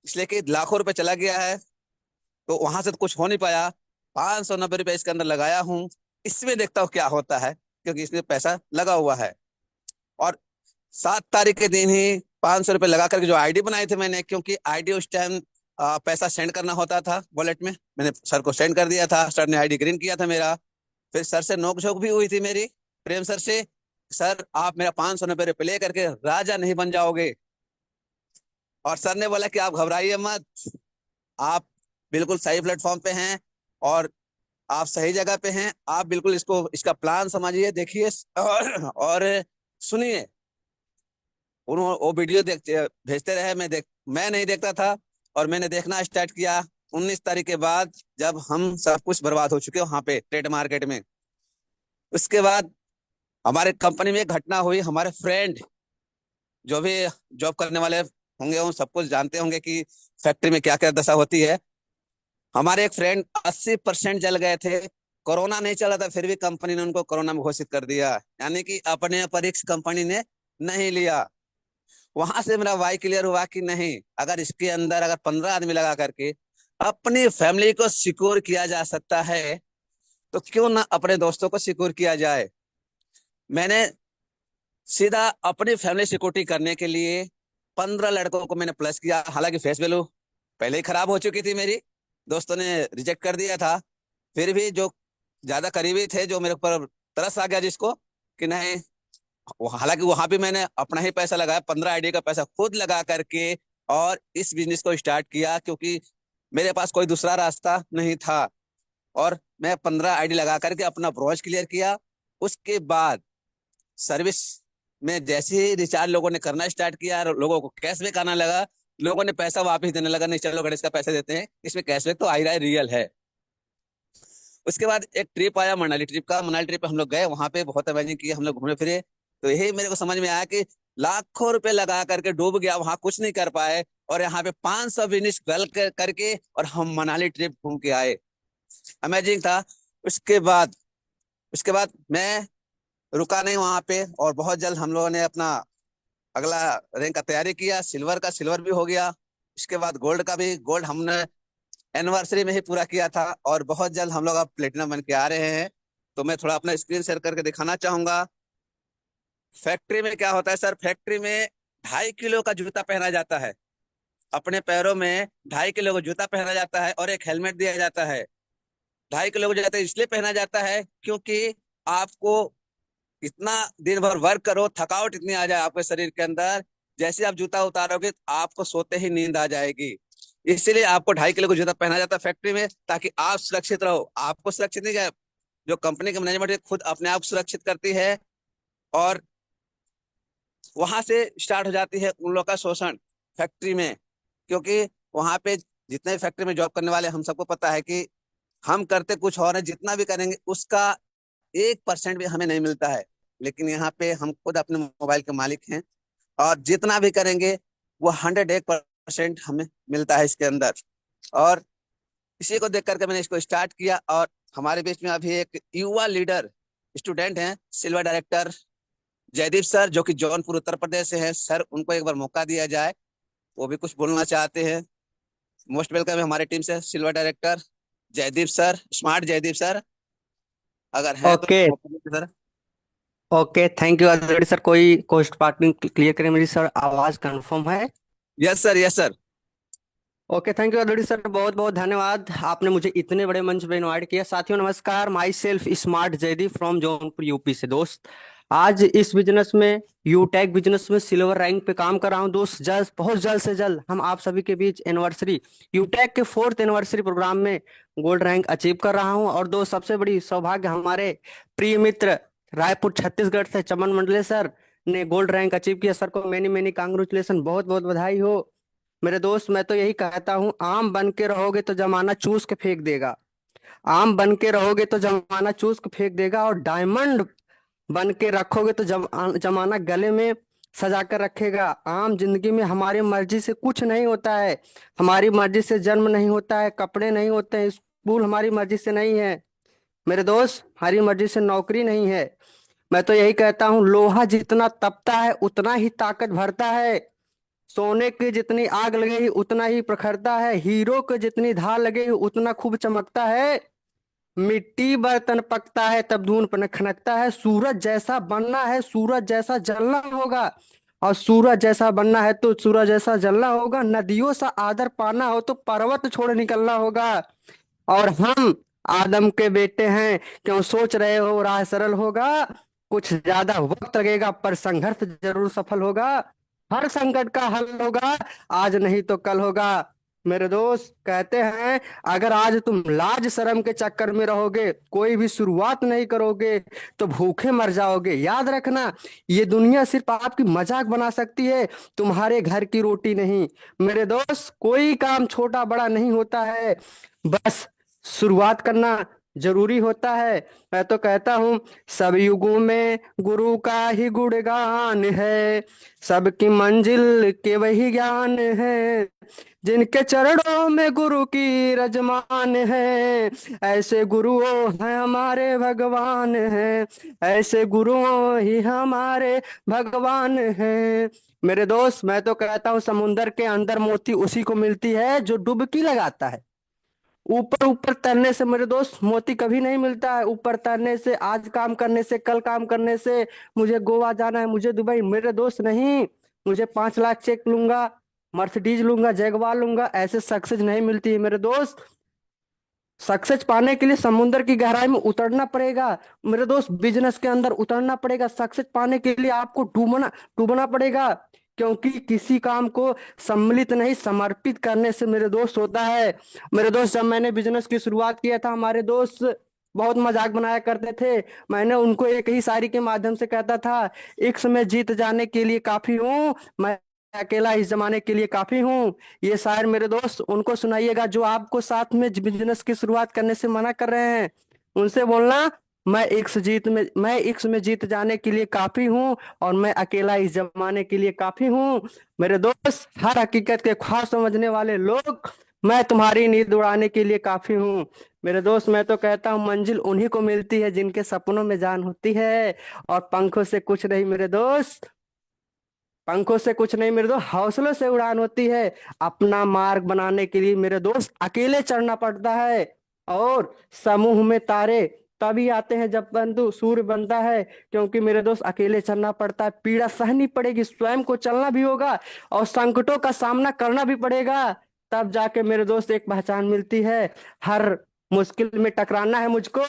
इसलिए कि लाखों रुपए चला गया है, तो वहां से तो कुछ हो नहीं पाया। 590 रुपए इसके अंदर लगाया हूँ, इसमें देखता हूँ क्या होता है, क्योंकि इसमें पैसा लगा हुआ है। और 7 तारीख के दिन ही 500 रुपये लगा करके जो आईडी बनाए थे मैंने, क्योंकि आईडी उस टाइम पैसा सेंड करना होता था वॉलेट में, मैंने सर को सेंड कर दिया था। सर ने आईडी ग्रीन किया था मेरा। फिर सर से नोकझोंक भी हुई थी मेरी, प्रेम सर से। सर आप मेरा 500 रुपये प्ले करके राजा नहीं बन जाओगे। और सर ने बोला कि आप घबराइए मत, आप बिल्कुल सही प्लेटफॉर्म पे हैं और आप सही जगह पे हैं। आप बिल्कुल इसका प्लान समझिए, देखिए और सुनिए। उन्होंने वो वीडियो भेजते रहे, मैं नहीं देखता था और मैंने देखना स्टार्ट किया 19 तारीख के बाद, जब हम सब कुछ बर्बाद हो चुके वहां पे ट्रेड मार्केट में। उसके बाद हमारे कंपनी में एक घटना हुई। हमारे फ्रेंड जो भी जॉब करने वाले होंगे वो सब कुछ जानते होंगे कि फैक्ट्री में क्या क्या दशा होती है। हमारे एक फ्रेंड 80% जल गए थे। कोरोना नहीं चला था, फिर भी कंपनी ने उनको कोरोना में घोषित कर दिया, यानी कि अपने परीक्ष कंपनी ने नहीं लिया। वहां से मेरा वाई क्लियर हुआ कि नहीं, अगर इसके अंदर अगर 15 आदमी लगा करके अपनी फैमिली को सिक्योर किया जा सकता है तो क्यों ना अपने दोस्तों को सिक्योर किया जाए। मैंने सीधा अपनी फैमिली सिक्योरिटी करने के लिए 15 लड़कों को मैंने प्लस किया। हालांकि फेस वैल्यू पहले ही खराब हो चुकी थी मेरी, दोस्तों ने रिजेक्ट कर दिया था। फिर भी जो ज्यादा करीबी थे, जो मेरे ऊपर तरस आ गया जिसको कि नहीं, हालांकि वहां भी मैंने अपना ही पैसा लगाया, 15 आईडी का पैसा खुद लगा करके और इस बिजनेस को स्टार्ट किया, क्योंकि मेरे पास कोई दूसरा रास्ता नहीं था। और मैं 15 आईडी लगा करके अपना ब्रोंज क्लियर किया। उसके बाद सर्विस में जैसे ही रिचार्ज लोगों ने करना स्टार्ट किया, लोगों को कैशबैक आना लगा, लोगों ने पैसा वापस देने लगा। नहीं चलो गणेश का पैसा देते हैं, इसमें कैशबैक तो आ ही रहा है, रियल है। उसके बाद एक ट्रिप आया मनाली ट्रिप का। मनाली ट्रिप पे हम लोग गए, वहां पे बहुत अमेजिंग किया, हम लोग घूमे फिरे। तो यही मेरे को समझ में आया कि लाखों रुपए लगा करके डूब गया, वहां कुछ नहीं कर पाए, और यहाँ पे 500 फिनिश करके और हम मनाली ट्रिप घूम के आए। अमेजिंग था। उसके बाद मैं रुका नहीं वहां पे, और बहुत जल्द हम लोगों ने अपना अगला रैंक का तैयारी किया। सिल्वर भी हो गया। इसके बाद गोल्ड हमने एनिवर्सरी में ही पूरा किया था, और बहुत जल्द हम लोग अब प्लेटिनम बन के आ रहे हैं। तो मैं थोड़ा अपना स्क्रीन शेयर करके दिखाना चाहूंगा। फैक्ट्री में क्या होता है सर, फैक्ट्री में 2.5 किलो का जूता पहना जाता है, अपने पैरों में 2.5 किलो का जूता पहना जाता है, और एक हेलमेट दिया जाता है। 2.5 किलो का जूता इसलिए पहना जाता है क्योंकि आपको इतना दिन भर वर्क करो, थकावट इतनी आ जाए आपके शरीर के अंदर, जैसे आप जूता उतारोगे तो आपको सोते ही नींद आ जाएगी। इसीलिए आपको 2.5 किलो का जूता पहना जाता है फैक्ट्री में, ताकि आप सुरक्षित रहो। आपको सुरक्षित नहीं क्या, जो कंपनी के मैनेजमेंट खुद अपने आप सुरक्षित करती है। और वहां से स्टार्ट हो जाती है उन लोग का शोषण फैक्ट्री में, क्योंकि वहां पे जितने फैक्ट्री में जॉब करने वाले हम सबको पता है कि हम करते कुछ और है, जितना भी करेंगे उसका 1% भी हमें नहीं मिलता है। लेकिन यहाँ पे हम खुद अपने मोबाइल के मालिक हैं, और जितना भी करेंगे वो 101% हमें मिलता है इसके अंदर। और इसी को देख करके मैंने इसको स्टार्ट किया। और हमारे बीच में अभी एक युवा लीडर स्टूडेंट हैं, सिल्वर डायरेक्टर जयदीप सर, जो कि जौनपुर उत्तर प्रदेश से हैं। सर उनको एक बार मौका दिया जाए, वो भी कुछ बोलना चाहते हैं। मोस्ट वेलकम है हमारे टीम से silver director Jaideep sir, smart Jaideep sir, अगर है ओके तो sir. Okay, thank you already sir. कोई कोस्ट पार्टिंग क्लियर करें, मेरी सर आवाज कंफर्म है? Yes sir, yes sir. Okay, thank you already sir, बहुत बहुत धन्यवाद, आपने मुझे इतने बड़े मंच पे इनवाइट किया। साथियों नमस्कार, myself smart Jaideep from Jaunpur UP से। दोस्त आज इस बिजनेस में, यूटेक बिजनेस में सिल्वर रैंक पे काम कर रहा हूँ। दोस्त बहुत जल्द से जल्द हम आप सभी के बीच एनिवर्सरी, यूटेक के 4th एनिवर्सरी प्रोग्राम में गोल्ड रैंक अचीव कर रहा हूँ। और दोस्त सबसे बड़ी सौभाग्य, हमारे प्रिय मित्र रायपुर छत्तीसगढ़ से चमन मंडले सर ने गोल्ड रैंक अचीव किया। सर को मैनी मैनी कांग्रेचुलेसन, बहुत बहुत बधाई हो। मेरे दोस्त मैं तो यही कहता हूँ, आम बन के रहोगे तो जमाना चूस के फेंक देगा, आम बन के रहोगे तो जमाना चूस के फेंक देगा, और डायमंड बन के रखोगे तो जमाना गले में सजा कर रखेगा। आम जिंदगी में हमारी मर्जी से कुछ नहीं होता है, हमारी मर्जी से जन्म नहीं होता है, कपड़े नहीं होते हैं, स्कूल हमारी मर्जी से नहीं है मेरे दोस्त, हमारी मर्जी से नौकरी नहीं है। मैं तो यही कहता हूँ, लोहा जितना तपता है उतना ही ताकत भरता है, सोने की जितनी आग लगेगी उतना ही प्रखरता है, हीरो को जितनी धार लगेगी उतना खूब चमकता है। मिट्टी बर्तन पकता है तब धून पर खनकता है। सूरज जैसा बनना है, सूरज जैसा जलना होगा, और सूरज जैसा बनना है तो सूरज जैसा जलना होगा। नदियों सा आदर पाना हो तो पर्वत छोड़ निकलना होगा। और हम आदम के बेटे हैं, क्यों सोच रहे हो राह सरल होगा? कुछ ज्यादा वक्त लगेगा पर संघर्ष जरूर सफल होगा। हर संकट का हल होगा, आज नहीं तो कल होगा। मेरे दोस्त कहते हैं, अगर आज तुम लाज शर्म के चक्कर में रहोगे, कोई भी शुरुआत नहीं करोगे, तो भूखे मर जाओगे। याद रखना, ये दुनिया सिर्फ आपकी मजाक बना सकती है, तुम्हारे घर की रोटी नहीं। मेरे दोस्त, कोई काम छोटा बड़ा नहीं होता है, बस शुरुआत करना जरूरी होता है। मैं तो कहता हूँ, सब युगों में गुरु का ही गुणगान है, सबकी मंजिल के वही ज्ञान है, जिनके चरणों में गुरु की रजमान है। ऐसे गुरुओं हैं हमारे भगवान हैं, ऐसे गुरुओं ही हमारे भगवान हैं। मेरे दोस्त, मैं तो कहता हूँ, समुंदर के अंदर मोती उसी को मिलती है जो डुबकी लगाता है। ऊपर ऊपर तैरने से मेरे दोस्त मोती कभी नहीं मिलता है। ऊपर तैरने से, आज काम करने से, कल काम करने से, मुझे गोवा जाना है, मुझे दुबई, मेरे दोस्त नहीं, मुझे 5 लाख चेक लूंगा, मर्सिडीज लूंगा, जैगवार लूंगा, ऐसे सक्सेस नहीं मिलती है मेरे दोस्त। सक्सेस पाने के लिए समुद्र की गहराई में उतरना पड़ेगा मेरे दोस्त, बिजनेस के अंदर उतरना पड़ेगा। सक्सेस पाने के लिए आपको डूबना डूबना पड़ेगा, क्योंकि किसी काम को सम्मिलित नहीं समर्पित करने से मेरे दोस्त होता है। मेरे दोस्त, जब मैंने बिजनेस की शुरुआत किया था, हमारे दोस्त बहुत मजाक बनाया करते थे। मैंने उनको एक ही शायरी के माध्यम से कहता था, इश्क में जीत जाने के लिए काफी हूँ मैं, अकेला इस जमाने के लिए काफी हूँ। ये शायर मेरे दोस्त उनको सुनाइएगा जो आपको साथ में बिजनेस की शुरुआत करने से मना कर रहे हैं। उनसे बोलना, मैं इश्क में जीत जाने के लिए काफी हूँ, और मैं अकेला इस जमाने के लिए काफी हूँ। मेरे दोस्त, हर हकीकत के ख्वाब समझने वाले लोग, मैं तुम्हारी नींद उड़ाने के लिए काफी हूँ। मेरे दोस्त, मैं तो कहता हूँ, मंजिल उन्हीं को मिलती है जिनके सपनों में जान होती है, और पंखों से कुछ नहीं मेरे दोस्त, पंखों से कुछ नहीं मेरे दोस्त, हौसलों से उड़ान होती है। अपना मार्ग बनाने के लिए मेरे दोस्त अकेले चढ़ना पड़ता है, और समूह में तारे तभी आते हैं जब बंधु सूर्य बनता है। क्योंकि मेरे दोस्त अकेले चलना पड़ता है, पीड़ा सहनी पड़ेगी, स्वयं को चलना भी होगा, और संकटों का सामना करना भी पड़ेगा। तब जाके मेरे दोस्त एक पहचान मिलती है। हर मुश्किल में टकराना है मुझको,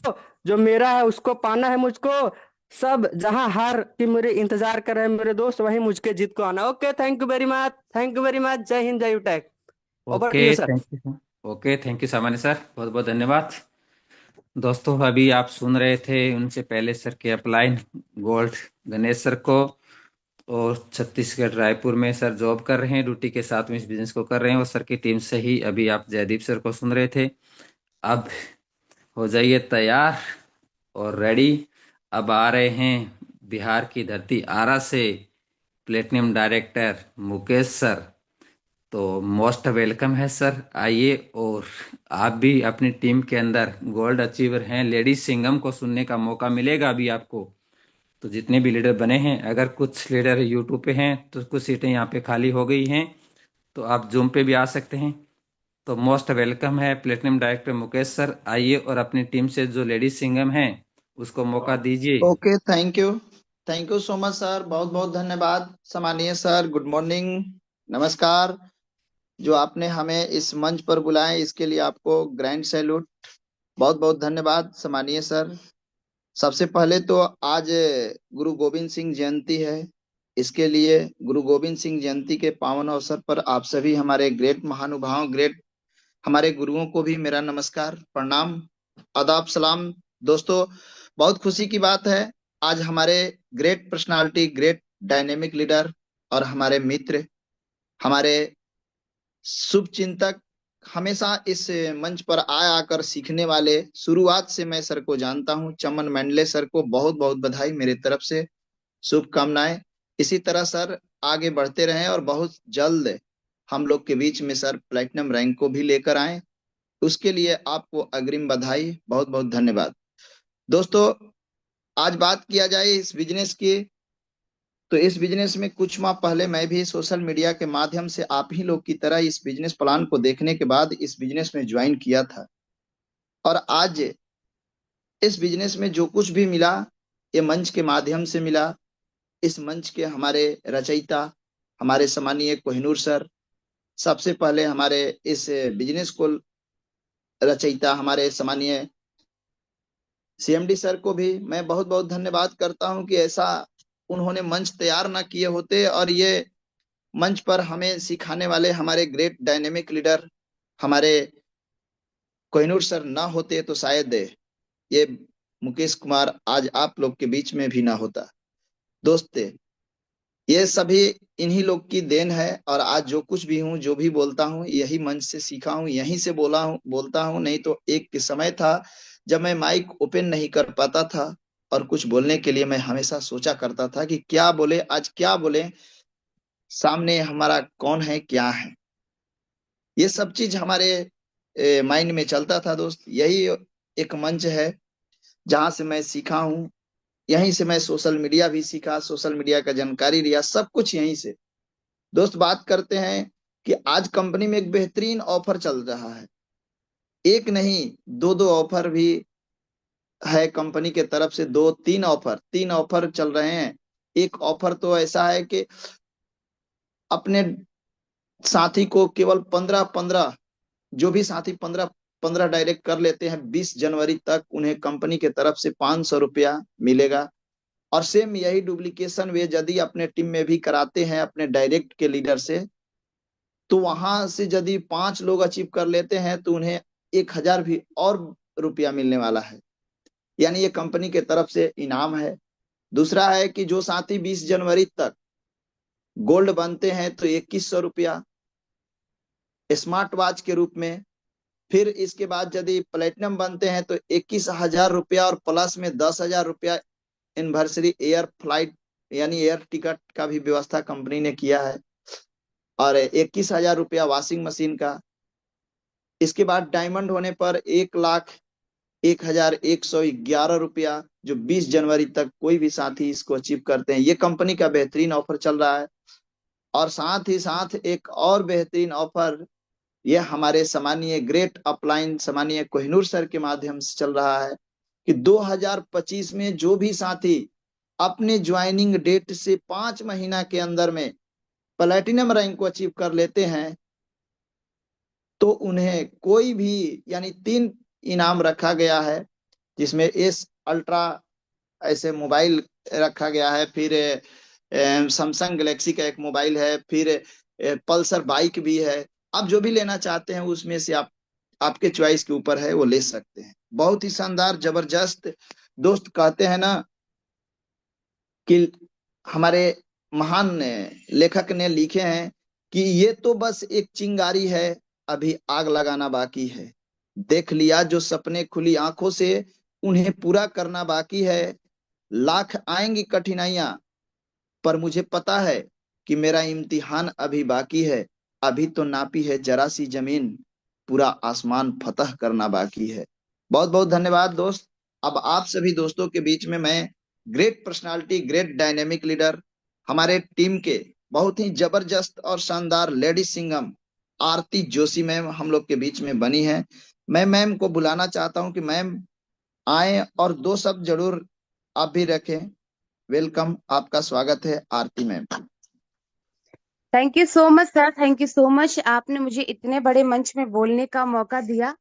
जो मेरा है उसको पाना है मुझको। सब जहां हार की मेरे इंतजार कर रहे हैं मेरे दोस्त, वहीं मुझके जीत को आना। Okay, thank you very much, thank you very much. जय हिंद, जय UTech. Over to okay you sir. Thank you. Okay thank you सामान्य सर, बहुत बहुत धन्यवाद। दोस्तों, अभी आप सुन रहे थे उनसे पहले सर के अपलाइन गोल्ड गणेश सर को, और छत्तीसगढ़ रायपुर में सर जॉब कर रहे हैं, ड्यूटी के साथ में इस बिजनेस को कर रहे हैं, और सर की टीम से ही अभी आप जयदीप सर को सुन रहे थे। अब हो जाइए तैयार और रेडी। अब आ रहे हैं बिहार की धरती आरा से प्लेटिनम डायरेक्टर मुकेश सर। तो मोस्ट वेलकम है सर, आइए। और आप भी अपनी टीम के अंदर गोल्ड अचीवर हैं, लेडीज सिंघम को सुनने का मौका मिलेगा अभी आपको। तो जितने भी लीडर बने हैं, अगर कुछ लीडर यूट्यूब पे हैं तो कुछ सीटें यहाँ पे खाली हो गई हैं, तो आप जूम पे भी आ सकते हैं। तो मोस्ट वेलकम है प्लेटिनम डायरेक्टर मुकेश सर, आइए और अपनी टीम से जो लेडीज सिंघम है उसको मौका दीजिए। Okay, thank you so much sir, बहुत बहुत धन्यवाद। सम्मानीय सर, गुड मॉर्निंग, नमस्कार। जो आपने हमें इस मंच पर बुलाए, इसके लिए आपको ग्रैंड सैल्यूट, बहुत बहुत धन्यवाद सम्मानीय सर। सबसे पहले तो आज गुरु गोविंद सिंह जयंती है, इसके लिए गुरु गोविंद सिंह जयंती के पावन अवसर पर आप सभी हमारे ग्रेट महानुभाव, ग्रेट हमारे गुरुओं को भी मेरा नमस्कार, प्रणाम, आदाब, सलाम। दोस्तों, बहुत खुशी की बात है, आज हमारे great personality, great dynamic leader और हमारे मित्र, हमारे शुभ चिंतक, हमेशा इस मंच पर आकर सीखने वाले, शुरुआत से मैं सर को जानता हूं, चमन मंडले सर को बहुत बहुत बधाई मेरे तरफ से, शुभकामनाएं। इसी तरह सर आगे बढ़ते रहें, और बहुत जल्द हम लोग के बीच में सर प्लेटिनम रैंक को भी लेकर आए, उसके लिए आपको अग्रिम बधाई, बहुत बहुत धन्यवाद। दोस्तों, आज बात किया जाए इस बिजनेस की, तो इस बिजनेस में कुछ माह पहले मैं भी सोशल मीडिया के माध्यम से आप ही लोग की तरह इस बिजनेस प्लान को देखने के बाद इस बिजनेस में ज्वाइन किया था, और आज इस बिजनेस में जो कुछ भी मिला ये मंच के माध्यम से मिला। इस मंच के हमारे रचयिता हमारे सम्मानीय कोहिनूर सर, सबसे पहले हमारे इस बिजनेस को रचयिता हमारे सम्मानीय सीएमडी सर को भी मैं बहुत बहुत धन्यवाद करता हूं कि ऐसा उन्होंने मंच तैयार ना किए होते और ये मंच पर हमें सिखाने वाले हमारे ग्रेट डायनेमिक लीडर हमारे कोहिनूर सर ना होते तो शायद ये मुकेश कुमार आज आप लोग के बीच में भी ना होता। दोस्त, ये सभी इन्हीं लोग की देन है और आज जो कुछ भी हूँ जो भी बोलता हूँ यही मंच से सीखा हूँ, यहीं से बोलता हूँ। नहीं तो एक समय था जब मैं माइक ओपन नहीं कर पाता था और कुछ बोलने के लिए मैं हमेशा सोचा करता था कि क्या बोले, आज क्या बोले, सामने हमारा कौन है, क्या है, ये सब चीज हमारे माइंड में चलता था। दोस्त, यही एक मंच है जहां से मैं सीखा हूँ, यहीं से मैं सोशल मीडिया भी सीखा, सोशल मीडिया का जानकारी लिया, सब कुछ यहीं से। दोस्त, बात करते हैं कि आज कंपनी में एक बेहतरीन ऑफर चल रहा है, एक नहीं दो दो ऑफर भी है कंपनी के तरफ से, तीन ऑफर चल रहे हैं। एक ऑफर तो ऐसा है कि अपने साथी को केवल 15 जो भी साथी 15 डायरेक्ट कर लेते हैं 20 जनवरी तक उन्हें कंपनी के तरफ से 500 रुपया मिलेगा। और सेम यही डुप्लीकेशन वे यदि अपने टीम में भी कराते हैं अपने डायरेक्ट के लीडर से, तो वहां से यदि 5 लोग अचीव कर लेते हैं तो उन्हें 1000 भी और रुपया मिलने वाला है, यानी ये कंपनी के तरफ से इनाम है। दूसरा है कि जो साथी 20 जनवरी तक गोल्ड बनते हैं तो 2100 रुपया स्मार्ट वॉच के रूप में, फिर इसके बाद यदि प्लेटिनम बनते हैं तो 21,000 रुपया और प्लस में 10,000 रुपया एनिवर्सरी एयर फ्लाइट यानी एयर टिकट का भी व्यवस्था कंपनी ने किया है, और 21,000 रुपया वॉशिंग मशीन का। इसके बाद डायमंड होने पर 1,01,111 रुपया जो 20 जनवरी तक कोई भी साथी इसको अचीव करते हैं। ये कंपनी का बेहतरीन ऑफर चल रहा है। और साथ ही साथ एक और बेहतरीन ऑफर ये हमारे सम्मानीय ग्रेट अपलाइन सम्मानीय कोहिनूर सर के माध्यम से चल रहा है कि 2025 में जो भी साथी अपने ज्वाइनिंग डेट से 5 महीना के अंदर में प्लैटिनम रैंक को अचीव कर लेते हैं तो उन्हें कोई भी यानी 3 इनाम रखा गया है, जिसमें एस अल्ट्रा ऐसे मोबाइल रखा गया है, फिर सैमसंग गैलेक्सी का एक मोबाइल है, फिर पल्सर बाइक भी है। आप जो भी लेना चाहते हैं उसमें से आपके चॉइस के ऊपर है, वो ले सकते हैं। बहुत ही शानदार जबरदस्त। दोस्त, कहते हैं ना कि हमारे महान लेखक ने लिखे हैं कि ये तो बस एक चिंगारी है, अभी आग लगाना बाकी है। देख लिया जो सपने खुली आंखों से, उन्हें पूरा करना बाकी है। लाख आएंगी कठिनाइयां पर मुझे पता है कि मेरा इम्तिहान अभी बाकी है। अभी तो नापी है जरा सी जमीन, पूरा आसमान फतह करना बाकी है। बहुत बहुत धन्यवाद दोस्त। अब आप सभी दोस्तों के बीच में मैं great personality, great dynamic leader, हमारे टीम के बहुत ही जबरदस्त और शानदार लेडी सिंगम आरती जोशी मैम हम लोग के बीच में बनी है। मैं मैम को बुलाना चाहता हूं कि मैम आए और 2 शब्द जरूर आप भी रखें। वेलकम, आपका स्वागत है Aarti ma'am. Thank you so much sir, thank you so much. आपने मुझे इतने बड़े मंच में बोलने का मौका दिया।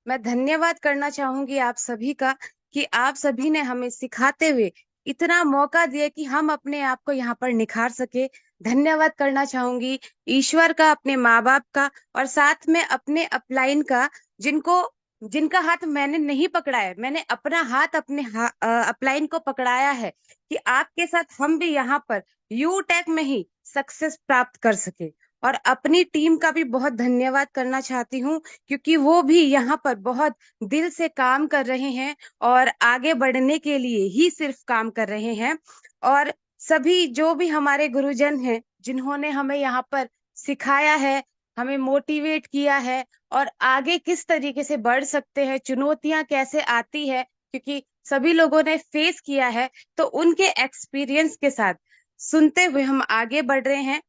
मैं धन्यवाद करना चाहूंगी आप सभी का कि आप सभी ने हमें सिखाते हुए इतना मौका दिया कि हम अपने आप को यहाँ पर निखार सके। धन्यवाद करना चाहूंगी ईश्वर का, अपने माँ बाप का, और साथ में अपने अपलाइन का, जिनका हाथ मैंने नहीं पकड़ा है। मैंने अपना हाथ अपने अपलाइन को पकड़ाया है कि आपके साथ हम भी यहाँ पर यूटेक में ही सक्सेस प्राप्त कर सके। और अपनी टीम का भी बहुत धन्यवाद करना चाहती हूँ क्योंकि वो भी यहाँ पर बहुत दिल से काम कर रहे हैं और आगे बढ़ने के लिए ही सिर्फ काम कर रहे हैं। और सभी जो भी हमारे गुरुजन हैं जिन्होंने हमें यहाँ पर सिखाया है, हमें मोटिवेट किया है और आगे किस तरीके से बढ़ सकते हैं, चुनौतियां कैसे आती है, क्योंकि सभी लोगों ने फेस किया है, तो उनके एक्सपीरियंस के साथ सुनते हुए हम आगे बढ़ रहे हैं।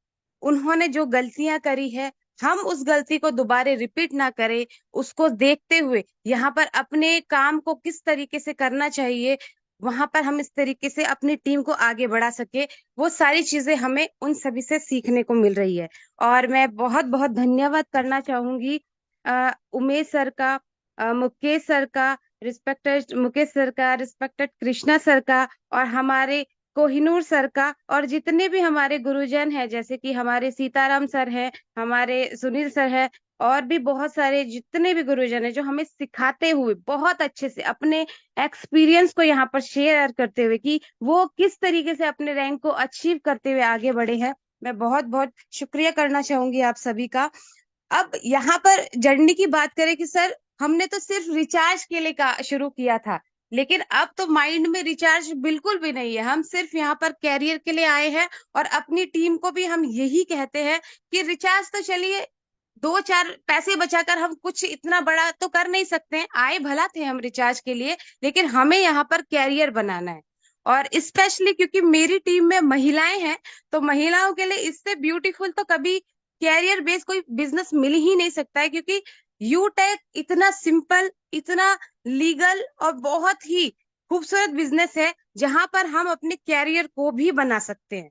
उन्होंने जो गलतियां करी है हम उस गलती को दोबारा रिपीट ना करें, उसको देखते हुए यहाँ पर अपने काम को किस तरीके से करना चाहिए, वहां पर हम इस तरीके से अपनी टीम को आगे बढ़ा सके, वो सारी चीजें हमें उन सभी से सीखने को मिल रही है। और मैं बहुत बहुत धन्यवाद करना चाहूंगी उमेश सर का, मुकेश सर का, रिस्पेक्टेड मुकेश सर का, रिस्पेक्टेड कृष्णा सर का, और हमारे कोहिनूर सर का, और जितने भी हमारे गुरुजन हैं, जैसे कि हमारे सीताराम सर हैं, हमारे सुनील सर है, और भी बहुत सारे जितने भी गुरुजन है जो हमें सिखाते हुए बहुत अच्छे से अपने एक्सपीरियंस को यहाँ पर शेयर करते हुए कि वो किस तरीके से अपने रैंक को अचीव करते हुए आगे बढ़े हैं। मैं बहुत बहुत शुक्रिया करना चाहूंगी आप सभी का। अब यहाँ पर जर्नी की बात करें कि सर हमने तो सिर्फ रिचार्ज के लिए का शुरू किया था, लेकिन अब तो माइंड में रिचार्ज बिल्कुल भी नहीं है। हम सिर्फ यहाँ पर कैरियर के लिए आए हैं, और अपनी टीम को भी हम यही कहते हैं कि रिचार्ज तो चलिए 2-4 पैसे बचाकर हम कुछ इतना बड़ा तो कर नहीं सकते हैं, आए भला थे हम रिचार्ज के लिए, लेकिन हमें यहाँ पर कैरियर बनाना है। और स्पेशली क्योंकि मेरी टीम में महिलाएं हैं, तो महिलाओं के लिए इससे ब्यूटीफुल तो कभी कैरियर बेस कोई बिजनेस मिल ही नहीं सकता है, क्योंकि यूटेक इतना सिंपल, इतना लीगल और बहुत ही खूबसूरत बिजनेस है जहां पर हम अपने कैरियर को भी बना सकते हैं।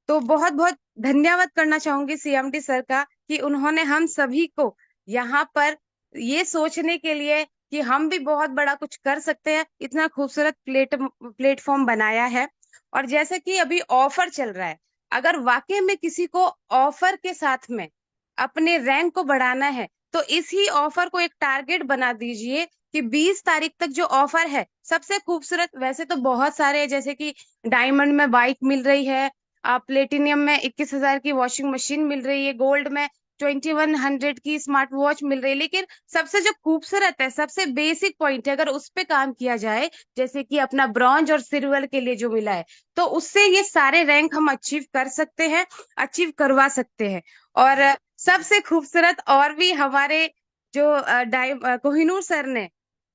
तो बहुत बहुत धन्यवाद करना चाहूंगी सीएमडी सर का कि उन्होंने हम सभी को यहाँ पर ये सोचने के लिए कि हम भी बहुत बड़ा कुछ कर सकते हैं, इतना खूबसूरत प्लेटफॉर्म बनाया है। और जैसे कि अभी ऑफर चल रहा है, अगर वाकई में किसी को ऑफर के साथ में अपने रैंक को बढ़ाना है, तो इसी ऑफर को एक टारगेट बना दीजिए कि 20 तारीख तक जो ऑफर है सबसे खूबसूरत, वैसे तो बहुत सारे हैं, जैसे कि डायमंड में बाइक मिल रही है, प्लेटिनियम में 21,000 की वॉशिंग मशीन मिल रही है, गोल्ड में 2100 की स्मार्ट वॉच मिल रही है, लेकिन सबसे जो खूबसूरत है, सबसे बेसिक पॉइंट है, अगर उस पे काम किया जाए, जैसे कि अपना ब्रॉन्ज और सिल्वर के लिए जो मिला है, तो उससे ये सारे रैंक हम अचीव कर सकते हैं, अचीव करवा सकते हैं। और सबसे खूबसूरत और भी हमारे जो कोहिनूर सर ने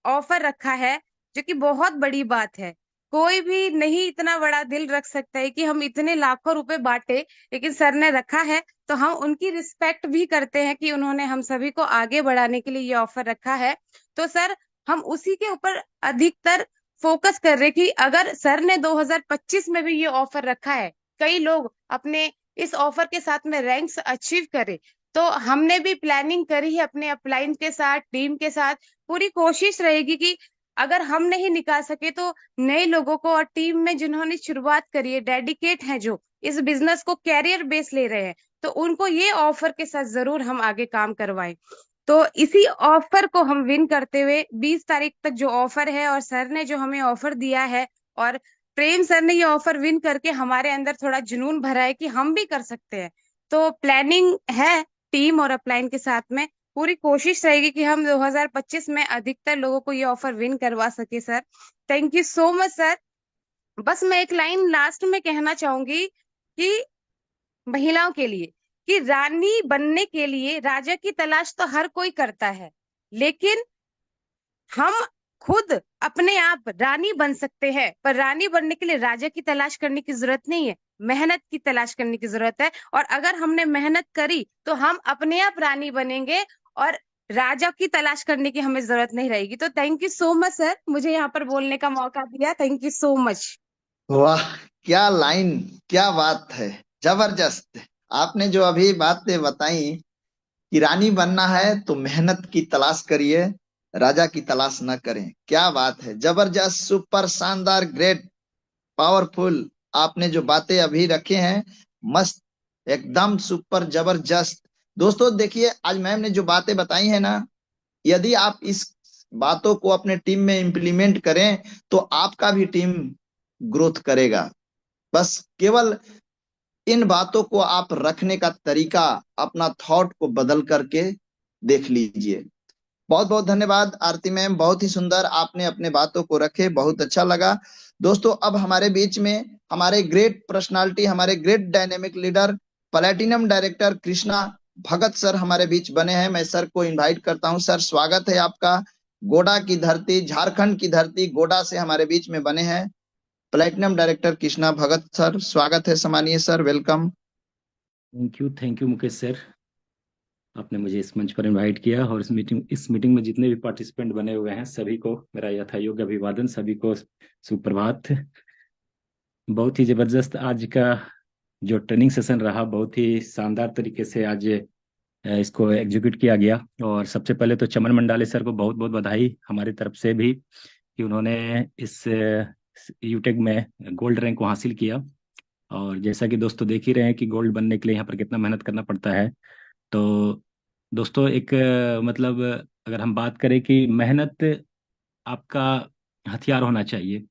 ऑफर रखा है, जो कि बहुत बड़ी बात है। कोई भी नहीं इतना बड़ा दिल रख सकता है कि हम इतने लाखों रुपए बांटे, लेकिन सर ने रखा है, तो हम उनकी रिस्पेक्ट भी करते हैं कि उन्होंने हम सभी को आगे बढ़ाने के लिए ये ऑफर रखा है। तो सर हम उसी के ऊपर अधिकतर फोकस कर रहे कि अगर सर ने 2025 में भी ये ऑफर रखा है, कई लोग अपने इस ऑफर के साथ में रैंक्स अचीव करे, तो हमने भी प्लानिंग करी है अपने अपलाइन के साथ, टीम के साथ। पूरी कोशिश रहेगी कि अगर हम नहीं निकाल सके तो नए लोगों को, और टीम में जिन्होंने शुरुआत करी है, डेडिकेट हैं, जो इस बिजनेस को कैरियर बेस ले रहे हैं, तो उनको ये ऑफर के साथ जरूर हम आगे काम करवाएं। तो इसी ऑफर को हम विन करते हुए 20 तारीख तक जो ऑफर है, और सर ने जो हमें ऑफर दिया है, और प्रेम सर ने ये ऑफर विन करके हमारे अंदर थोड़ा जुनून भरा है कि हम भी कर सकते हैं। तो प्लानिंग है टीम और अपलाइन के साथ में, पूरी कोशिश रहेगी कि हम 2025 में अधिकतर लोगों को ये ऑफर विन करवा सके sir. Thank you so much sir. बस मैं एक लाइन लास्ट में कहना चाहूंगी कि महिलाओं के लिए, कि रानी बनने के लिए राजा की तलाश तो हर कोई करता है, लेकिन हम खुद अपने आप रानी बन सकते हैं, पर रानी बनने के लिए राजा की तलाश करने की जरूरत नहीं है, मेहनत की तलाश करने की जरूरत है। और अगर हमने मेहनत करी तो हम अपने आप रानी बनेंगे, और राजा की तलाश करने की हमें जरूरत नहीं रहेगी। तो thank you so much sir, मुझे यहाँ पर बोलने का मौका दिया। Thank you so much. वाह, क्या लाइन, क्या बात है, जबरदस्त। आपने जो अभी बातें बताई कि रानी बनना है तो मेहनत की तलाश करिए, राजा की तलाश न करें, क्या बात है, जबरदस्त, सुपर, शानदार, ग्रेट, पावरफुल। आपने जो बातें अभी रखे हैं, मस्त, एकदम सुपर, जबरदस्त। दोस्तों देखिए, आज मैम ने जो बातें बताई है ना, यदि आप इस बातों को अपने टीम में इंप्लीमेंट करें तो आपका भी टीम ग्रोथ करेगा। बस केवल इन बातों को आप रखने का तरीका, अपना थॉट को बदल करके देख लीजिए। बहुत बहुत धन्यवाद आरती मैम, बहुत ही सुंदर आपने अपने बातों को रखे, बहुत अच्छा लगा। दोस्तों अब हमारे बीच में हमारे ग्रेट पर्सनालिटी, हमारे great dynamic leader, platinum director Krishna Bhagat sir हमारे बीच बने हैं। मैं सर को इनवाइट करता हूं। सर स्वागत है आपका। गोडा की धरती, झारखंड की धरती गोडा से हमारे बीच में बने हैं platinum director Krishna Bhagat sir. स्वागत है सम्मानीय sir, welcome. Thank you Mukesh sir. आपने मुझे इस मंच पर इनवाइट किया, और इस मीटिंग में जितने भी पार्टिसिपेंट बने हुए हैं सभी को मेरा यथायोग्य अभिवादन, सभी को सुप्रभात। बहुत ही जबरदस्त आज का जो ट्रेनिंग सेशन रहा, बहुत ही शानदार तरीके से आज इसको एग्जीक्यूट किया गया। और सबसे पहले तो चमन मंडाले सर को बहुत बहुत बधाई हमारी तरफ से भी कि उन्होंने इस यूटेक में गोल्ड रैंक को हासिल किया। और जैसा कि दोस्तों देख ही रहे हैं कि गोल्ड बनने के लिए यहाँ पर कितना मेहनत करना पड़ता है। तो दोस्तों एक मतलब अगर हम बात करें कि मेहनत आपका हथियार होना चाहिए।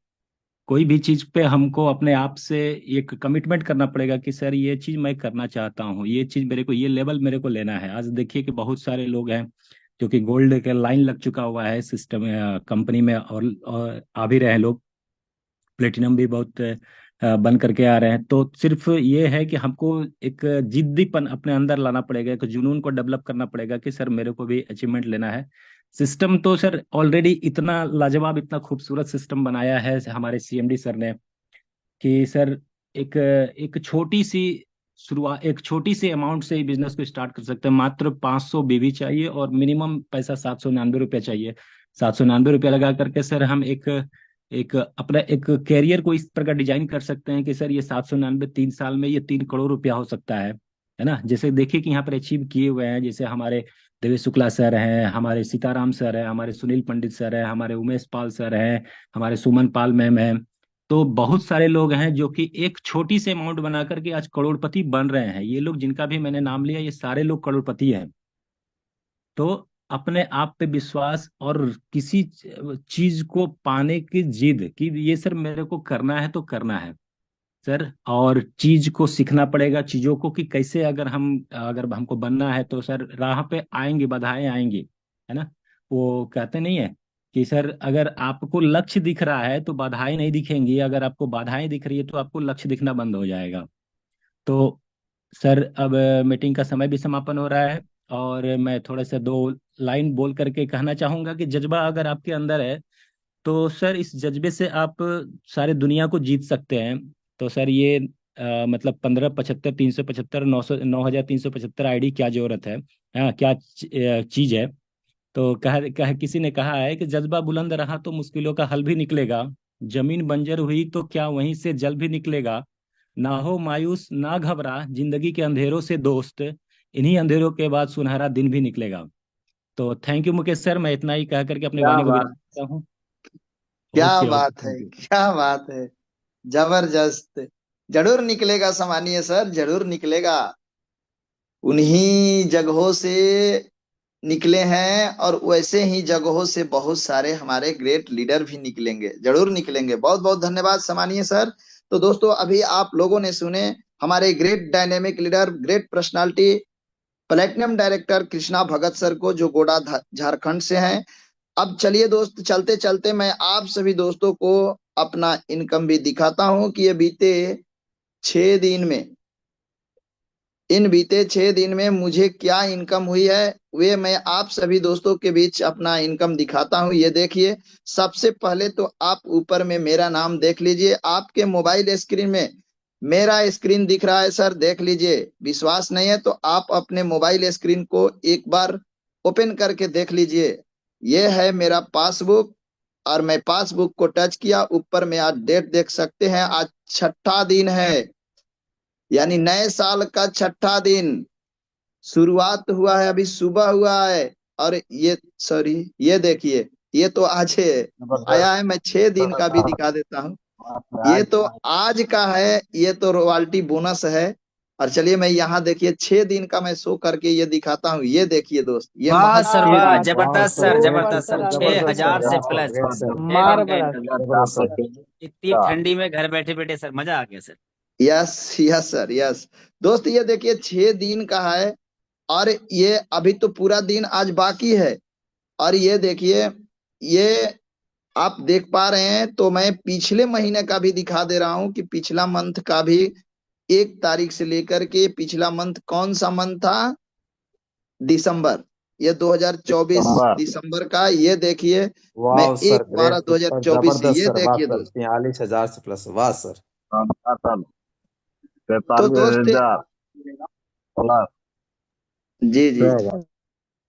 कोई भी चीज पे हमको अपने आप से एक कमिटमेंट करना पड़ेगा कि सर ये चीज मैं करना चाहता हूँ, ये चीज मेरे को, ये लेवल मेरे को लेना है। आज देखिए कि बहुत सारे लोग हैं जो कि गोल्ड के लाइन लग चुका हुआ है सिस्टम कंपनी में, और आ भी रहे हैं लोग। प्लेटिनम भी बहुत बन करके आ रहे हैं। तो सिर्फ ये है कि हमको एक जिद्दीपन अपने अंदर लाना पड़ेगा, एक जुनून को डेवलप करना पड़ेगा कि सर मेरे को भी अचीवमेंट लेना है। सिस्टम तो सर ऑलरेडी इतना लाजवाब, इतना खूबसूरत सिस्टम बनाया है हमारे सीएमडी सर ने कि सर एक एक छोटी सी शुरुआत, एक छोटी सी अमाउंट से ही बिजनेस को स्टार्ट कर सकते हैं। मात्र 500 बीवी चाहिए और मिनिमम पैसा 799 रुपया चाहिए। 799 रुपया लगा करके सर हम एक एक अपना एक कैरियर को इस प्रकार डिजाइन कर सकते हैं कि सर ये 799 3 साल में ये 3 करोड़ रुपया हो सकता है ना। जैसे देखिए कि यहाँ पर अचीव किए हुए हैं, जैसे हमारे देवेश शुक्ला सर हैं, हमारे सीताराम सर हैं, हमारे सुनील पंडित सर हैं, हमारे उमेश पाल सर हैं, हमारे सुमन पाल मैम हैं। तो बहुत सारे लोग हैं जो कि एक छोटी सी अमाउंट बना करके आज करोड़पति बन रहे हैं। ये लोग जिनका भी मैंने नाम लिया, ये सारे लोग करोड़पति हैं। तो अपने आप पे विश्वास और किसी चीज को पाने की जिद कि ये सर मेरे को करना है तो करना है सर। और चीज को सीखना पड़ेगा, चीजों को कि कैसे अगर हमको बनना है तो सर राह पे आएंगे, बाधाएं आएंगी, है ना। वो कहते नहीं है कि सर अगर आपको लक्ष्य दिख रहा है तो बाधाएं नहीं दिखेंगी, अगर आपको बाधाएं दिख रही है तो आपको लक्ष्य दिखना बंद हो जाएगा। तो सर अब मीटिंग का समय भी समापन हो रहा है, और मैं थोड़ा सा 2 लाइन बोल करके कहना चाहूंगा कि जज्बा अगर आपके अंदर है तो सर इस जज्बे से आप सारे दुनिया को जीत सकते हैं। तो सर ये मतलब 15 75 375 900 9375 आईडी क्या जरूरत है, हाँ क्या चीज है। तो किसी ने कहा है कि जज्बा बुलंद रहा तो मुश्किलों का हल भी निकलेगा, जमीन बंजर हुई तो क्या वहीं से जल भी निकलेगा। ना हो मायूस ना घबरा, जिंदगी के अंधेरों से दोस्त, इन्हीं अंधेरों के बाद सुनहरा दिन भी निकलेगा। तो थैंक यू मुकेश सर, मैं इतना ही कह करके अपनी क्या वाणी को विराम बात, देता हूँ। क्या ओके ओके, बात है, थैंक यू। क्या बात है, जबरदस्त। जरूर निकलेगा सामान्य सर, जरूर निकलेगा। उन्हीं जगहों से निकले हैं और वैसे ही जगहों से बहुत सारे हमारे ग्रेट लीडर भी निकलेंगे, जरूर निकलेंगे। बहुत बहुत धन्यवाद सम्मानीय सर। तो दोस्तों अभी आप लोगों ने सुने हमारे great dynamic leader, great personality, platinum director Krishna Bhagat sir को, जो गोडा झारखंड से हैं। अब चलिए दोस्त, चलते चलते मैं आप सभी दोस्तों को अपना इनकम भी दिखाता हूं कि ये बीते 6 दिन में, इन बीते 6 दिन में मुझे क्या इनकम हुई है, वे मैं आप सभी दोस्तों के बीच अपना इनकम दिखाता हूं। ये देखिए, सबसे पहले तो आप ऊपर में मेरा नाम देख लीजिए, आपके मोबाइल स्क्रीन में मेरा स्क्रीन दिख रहा है सर, देख लीजिए। विश्वास नहीं है तो आप अपने मोबाइल स्क्रीन को एक बार ओपन करके देख लीजिए। ये है मेरा पासबुक, और मैं पासबुक को टच किया, ऊपर में आज डेट देख सकते हैं। आज 6ठा दिन है, यानी नए साल का 6ठा दिन शुरुआत हुआ है, अभी सुबह हुआ है। और ये सॉरी, ये देखिए, ये तो आज आया है। मैं 6 दिन का भी दिखा देता हूँ। ये तो आज का है, ये तो रॉयल्टी बोनस है। और चलिए मैं यहाँ देखिए 6 दिन का मैं शो करके ये दिखाता हूँ। ये देखिए दोस्त, ये वाह सर, वाह, महत्वपूर्ण, जबरदस्त सर, जबरदस्त सर, 6,000 से प्लस एकदम इतनी ठंडी में घर बैठे बैठे सर, मजा आ गया sir. Yes yes sir, yes. दोस्त ये देखिए 6 दिन का है, और ये अभी तो पूरा दिन आज बाकी है। और ये देखिए, ये आप देख पा रहे हैं, तो मैं पिछले महीने का भी दिखा दे रहा हूं कि पिछला मंथ का भी 1 तारीख से लेकर के पिछला मंथ कौन सा मंथ था, दिसंबर, ये 2024 दिसंबर का। ये देखिए, मैं 1/12/2024 से, ये देखिए दोस्त। 43,000 से प्लस, वाह सर। तो दोस्त जी जी, क्या बात।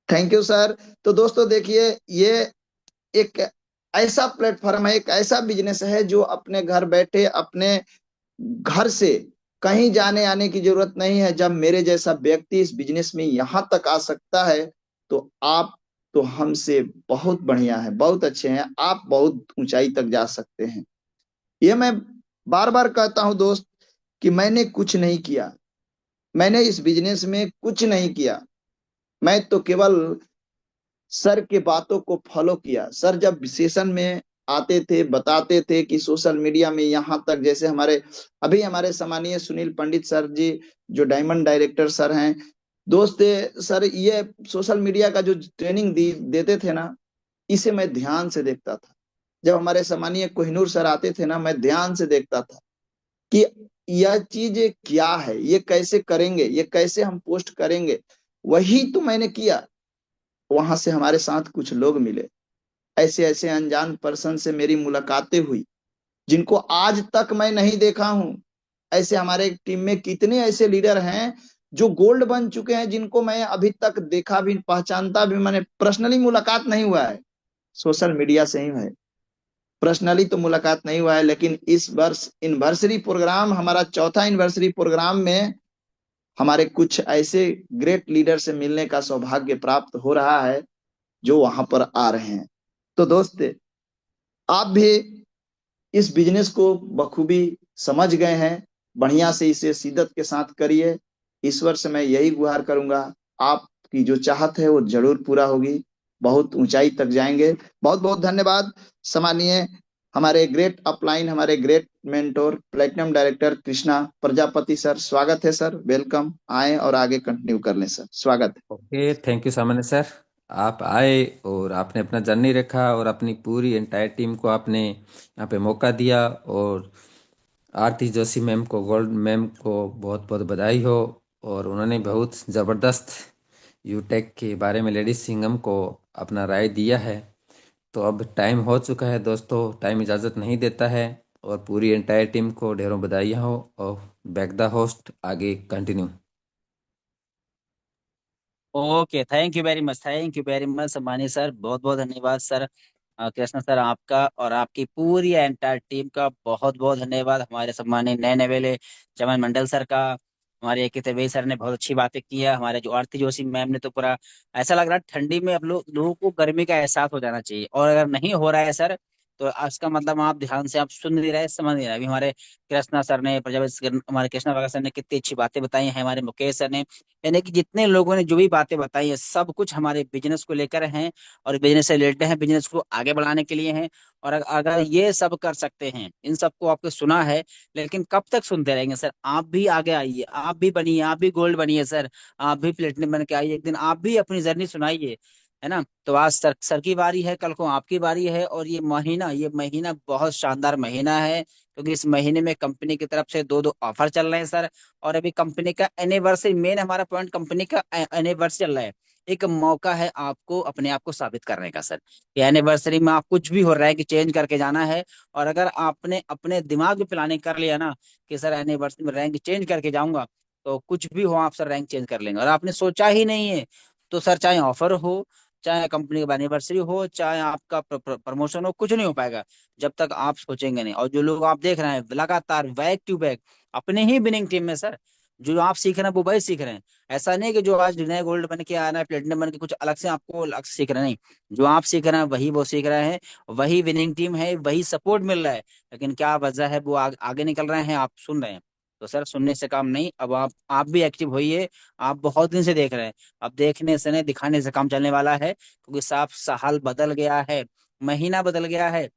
Thank you sir. तो दोस्तों देखिए, ये एक ऐसा प्लेटफॉर्म है, एक ऐसा बिजनेस है जो अपने घर बैठे, अपने घर से कहीं जाने आने की जरूरत नहीं है। जब मेरे जैसा व्यक्ति इस बिजनेस में यहां तक आ सकता है, तो आप तो हमसे बहुत बढ़िया है, बहुत अच्छे हैं, आप बहुत ऊंचाई तक जा सकते हैं। ये मैं बार बार कहता हूं दोस्त, कि मैंने कुछ नहीं किया, मैंने इस बिजनेस में कुछ नहीं किया। मैं तो केवल सर के बातों को फॉलो किया। सर जब सेशन में आते थे, बताते थे कि सोशल मीडिया में यहाँ तक, जैसे हमारे अभी हमारे सम्मानीय सुनील पंडित सर जी, जो डायमंड डायरेक्टर सर हैं, दोस्त सर, ये सोशल मीडिया का जो ट्रेनिंग देते थे ना, इसे मैं ध्यान से देखता था। जब हमारे सम्मानीय कोहिनूर सर आते थे ना, मैं ध्यान से देखता था कि यह चीज क्या है, ये कैसे करेंगे, ये कैसे हम पोस्ट करेंगे। वही तो मैंने किया। वहां से हमारे साथ कुछ लोग मिले, ऐसे ऐसे अनजान पर्सन से मेरी मुलाकातें हुई, जिनको आज तक मैं नहीं देखा हूं। ऐसे हमारे टीम में कितने ऐसे लीडर हैं जो गोल्ड बन चुके हैं, जिनको मैं अभी तक देखा भी, पहचानता भी, मैंने पर्सनली मुलाकात नहीं हुआ है, सोशल मीडिया से ही है। पर्सनली तो मुलाकात नहीं हुआ है, लेकिन इस वर्ष इन्वर्सरी प्रोग्राम, हमारा चौथा इन्वर्सरी प्रोग्राम में हमारे कुछ ऐसे ग्रेट लीडर से मिलने का सौभाग्य प्राप्त हो रहा है, जो वहां पर आ रहे हैं। तो दोस्त, आप भी इस बिजनेस को बखूबी समझ गए हैं, बढ़िया से इसे शिद्दत के साथ करिए। ईश्वर से मैं यही गुहार करूंगा, आपकी जो चाहत है वो जरूर पूरा होगी, बहुत ऊंचाई तक जाएंगे। बहुत बहुत धन्यवाद। सम्मानीय हमारे ग्रेट अपलाइन, हमारे great mentor, platinum director Krishna Prajapati sir, स्वागत है सर, वेलकम। आए और आगे कंटिन्यू कर लें सर, स्वागत है। ओके, थैंक यू सामान्य सर। आप आए और आपने अपना जर्नी रखा और अपनी पूरी एंटायर टीम को आपने यहाँ पे मौका दिया। और आरती जोशी मैम को, गोल्ड मैम को बहुत बहुत बधाई हो। और उन्होंने बहुत ज़बरदस्त यूटेक के बारे में लेडीज सिंगम को अपना राय दिया है। तो अब टाइम हो चुका है दोस्तों, टाइम इजाज़त नहीं देता है। और पूरी एंटायर टीम को ढेरों बधाइयाँ हो। और बैक द होस्ट, आगे continue. Okay, thank you very much, thank you very much सम्मानीय सर, बहुत बहुत धन्यवाद सर। कृष्णा सर, आपका और आपकी पूरी एंटायर टीम का बहुत बहुत धन्यवाद। हमारे सम्मानीय नए नवेले चमन मंडल सर का, हमारे एक त्रिवेदी सर ने बहुत अच्छी बातें की है, हमारे जो आरती जोशी मैम ने तो पूरा ऐसा लग रहा है ठंडी में अब लोगों को गर्मी का एहसास हो जाना चाहिए। और अगर नहीं हो रहा है सर, तो इसका मतलब आप ध्यान से आप सुन नहीं रहे, समझ नहीं रहे। अभी हमारे कृष्णा सर ने, प्रजापति हमारे कृष्णा भगत सर ने कितनी अच्छी बातें बताई हैं, हमारे मुकेश सर ने, यानी कि जितने लोगों ने जो भी बातें बताई है सब कुछ हमारे बिजनेस को लेकर हैं और बिजनेस से रिलेटेड है, बिजनेस को आगे बढ़ाने के लिए हैं। और अगर ये सब कर सकते हैं, इन सबको आपने सुना है, लेकिन कब तक सुनते रहेंगे सर? आप भी आगे आइए, आप भी बनिए, आप भी गोल्ड बनिए सर, आप भी प्लेटिनम बन के आइए, एक दिन आप भी अपनी जर्नी सुनाइए, है ना। तो आज सर की बारी है, कल को आपकी बारी है। और ये महीना बहुत शानदार महीना है, क्योंकि इस महीने में कंपनी की तरफ से दो दो ऑफर चल रहे हैं सर। और अभी कंपनी का एनिवर्सरी, मेन हमारा पॉइंट कंपनी का एनिवर्सरी चल रहा है। एक मौका है आपको अपने आप को साबित करने का सर। ये एनिवर्सरी में आप कुछ भी हो रहा है कि चेंज करके जाना है। और अगर आपने अपने दिमाग में प्लानिंग कर लिया ना कि सर एनिवर्सरी में रैंक चेंज करके जाऊंगा, तो कुछ भी हो आप सर रैंक चेंज कर लेंगे। और आपने सोचा ही नहीं है, तो सर चाहे ऑफर हो, चाहे कंपनी का एनिवर्सरी हो, चाहे आपका प्रमोशन हो, कुछ नहीं हो पाएगा जब तक आप सोचेंगे नहीं। और जो लोग आप देख रहे हैं लगातार बैक टू बैक अपने ही विनिंग टीम में सर, जो आप सीख रहे हैं वो वही सीख रहे हैं। ऐसा नहीं कि जो आज नए गोल्ड बन के आना है, प्लेटिनम बन के कुछ अलग से आपको अलग से सीख रहे हैं, नहीं, जो आप सीख रहे हैं वही वो सीख रहे हैं, वही विनिंग टीम है, वही सपोर्ट मिल रहा है। लेकिन क्या वजह है, वो आगे निकल रहे हैं, आप सुन रहे हैं। तो सर सुनने से काम नहीं, अब आप भी एक्टिव होइए। आप बहुत दिन से देख रहे हैं, अब देखने से नहीं दिखाने से काम चलने वाला है, क्योंकि साफ साल बदल गया है, महीना बदल गया है।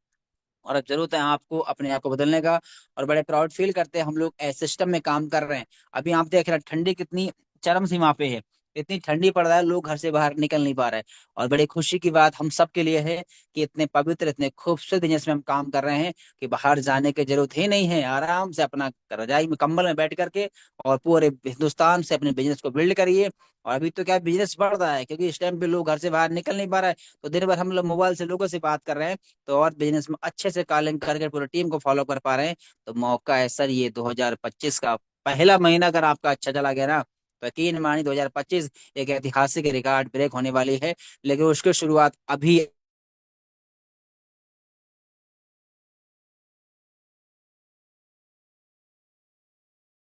और अब जरूरत है आपको अपने आप को बदलने का। और बड़े प्राउड फील करते हैं हम लोग ऐसे सिस्टम में काम कर रहे हैं। अभी आप देख रहे हैं ठंडी कितनी चरम सीमा पे है, इतनी ठंडी पड़ रहा है, लोग घर से बाहर निकल नहीं पा रहे हैं। और बड़ी खुशी की बात हम सब के लिए है कि इतने पवित्र, इतने खूबसूरत बिजनेस में हम काम कर रहे हैं कि बाहर जाने की जरूरत ही नहीं है। आराम से अपना रजाई में, कंबल में बैठ करके और पूरे हिंदुस्तान से अपने बिजनेस को बिल्ड करिए। और अभी तो क्या बिजनेस बढ़ रहा है, क्योंकि इस टाइम पे लोग घर से बाहर निकल नहीं पा रहा है, तो दिन भर हम लोग मोबाइल से लोगों से बात कर रहे हैं, तो और बिजनेस में अच्छे से कॉलिंग करके पूरी टीम को फॉलो कर पा रहे हैं। तो मौका है सर, ये 2025 का पहला महीना अगर आपका अच्छा चला गया ना, तो यकीन मानिए 2025 एक ऐतिहासिक रिकॉर्ड ब्रेक होने वाली है, लेकिन उसकी शुरुआत अभी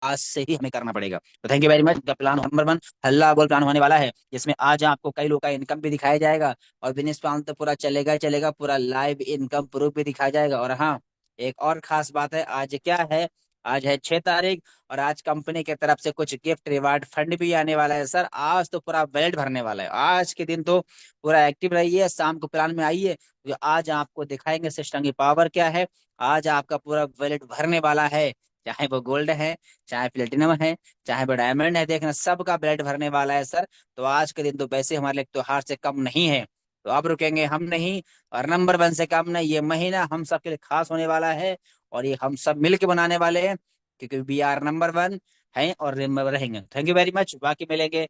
आज से ही हमें करना पड़ेगा। तो thank you very much. Plan number 1 हल्ला बोल प्लान होने वाला है, जिसमें आज आपको कई लोग का इनकम भी दिखाया जाएगा और बिजनेस प्लान तो पूरा चलेगा ही चलेगा, पूरा लाइव इनकम प्रूफ भी दिखाया जाएगा। और हाँ, एक और खास बात है, आज क्या है, आज है 6 तारीख और आज कंपनी की तरफ से कुछ गिफ्ट रिवार्ड फंड भी आने वाला है सर। आज तो पूरा वैलेट भरने वाला है, आज के दिन तो पूरा एक्टिव रहिए, शाम को प्लान में आइए, जो आज आपको दिखाएंगे सिस्टम की पावर क्या है। आज आपका पूरा वैलेट भरने वाला है, चाहे वो गोल्ड है, चाहे प्लेटिनम है, चाहे वो डायमंड है, देखना सबका ब्लेड भरने वाला है सर। तो आज के दिन तो वैसे हमारे लिए त्योहार से कम नहीं है, तो अब रुकेंगे हम नहीं, और नंबर 1 से कम नहीं। ये महीना हम सबके लिए खास होने वाला है और ये हम सब मिलके बनाने वाले हैं, क्योंकि वी आर नंबर 1 हैं और रहेंगे। थैंक यू वेरी मच, बाकी मिलेंगे।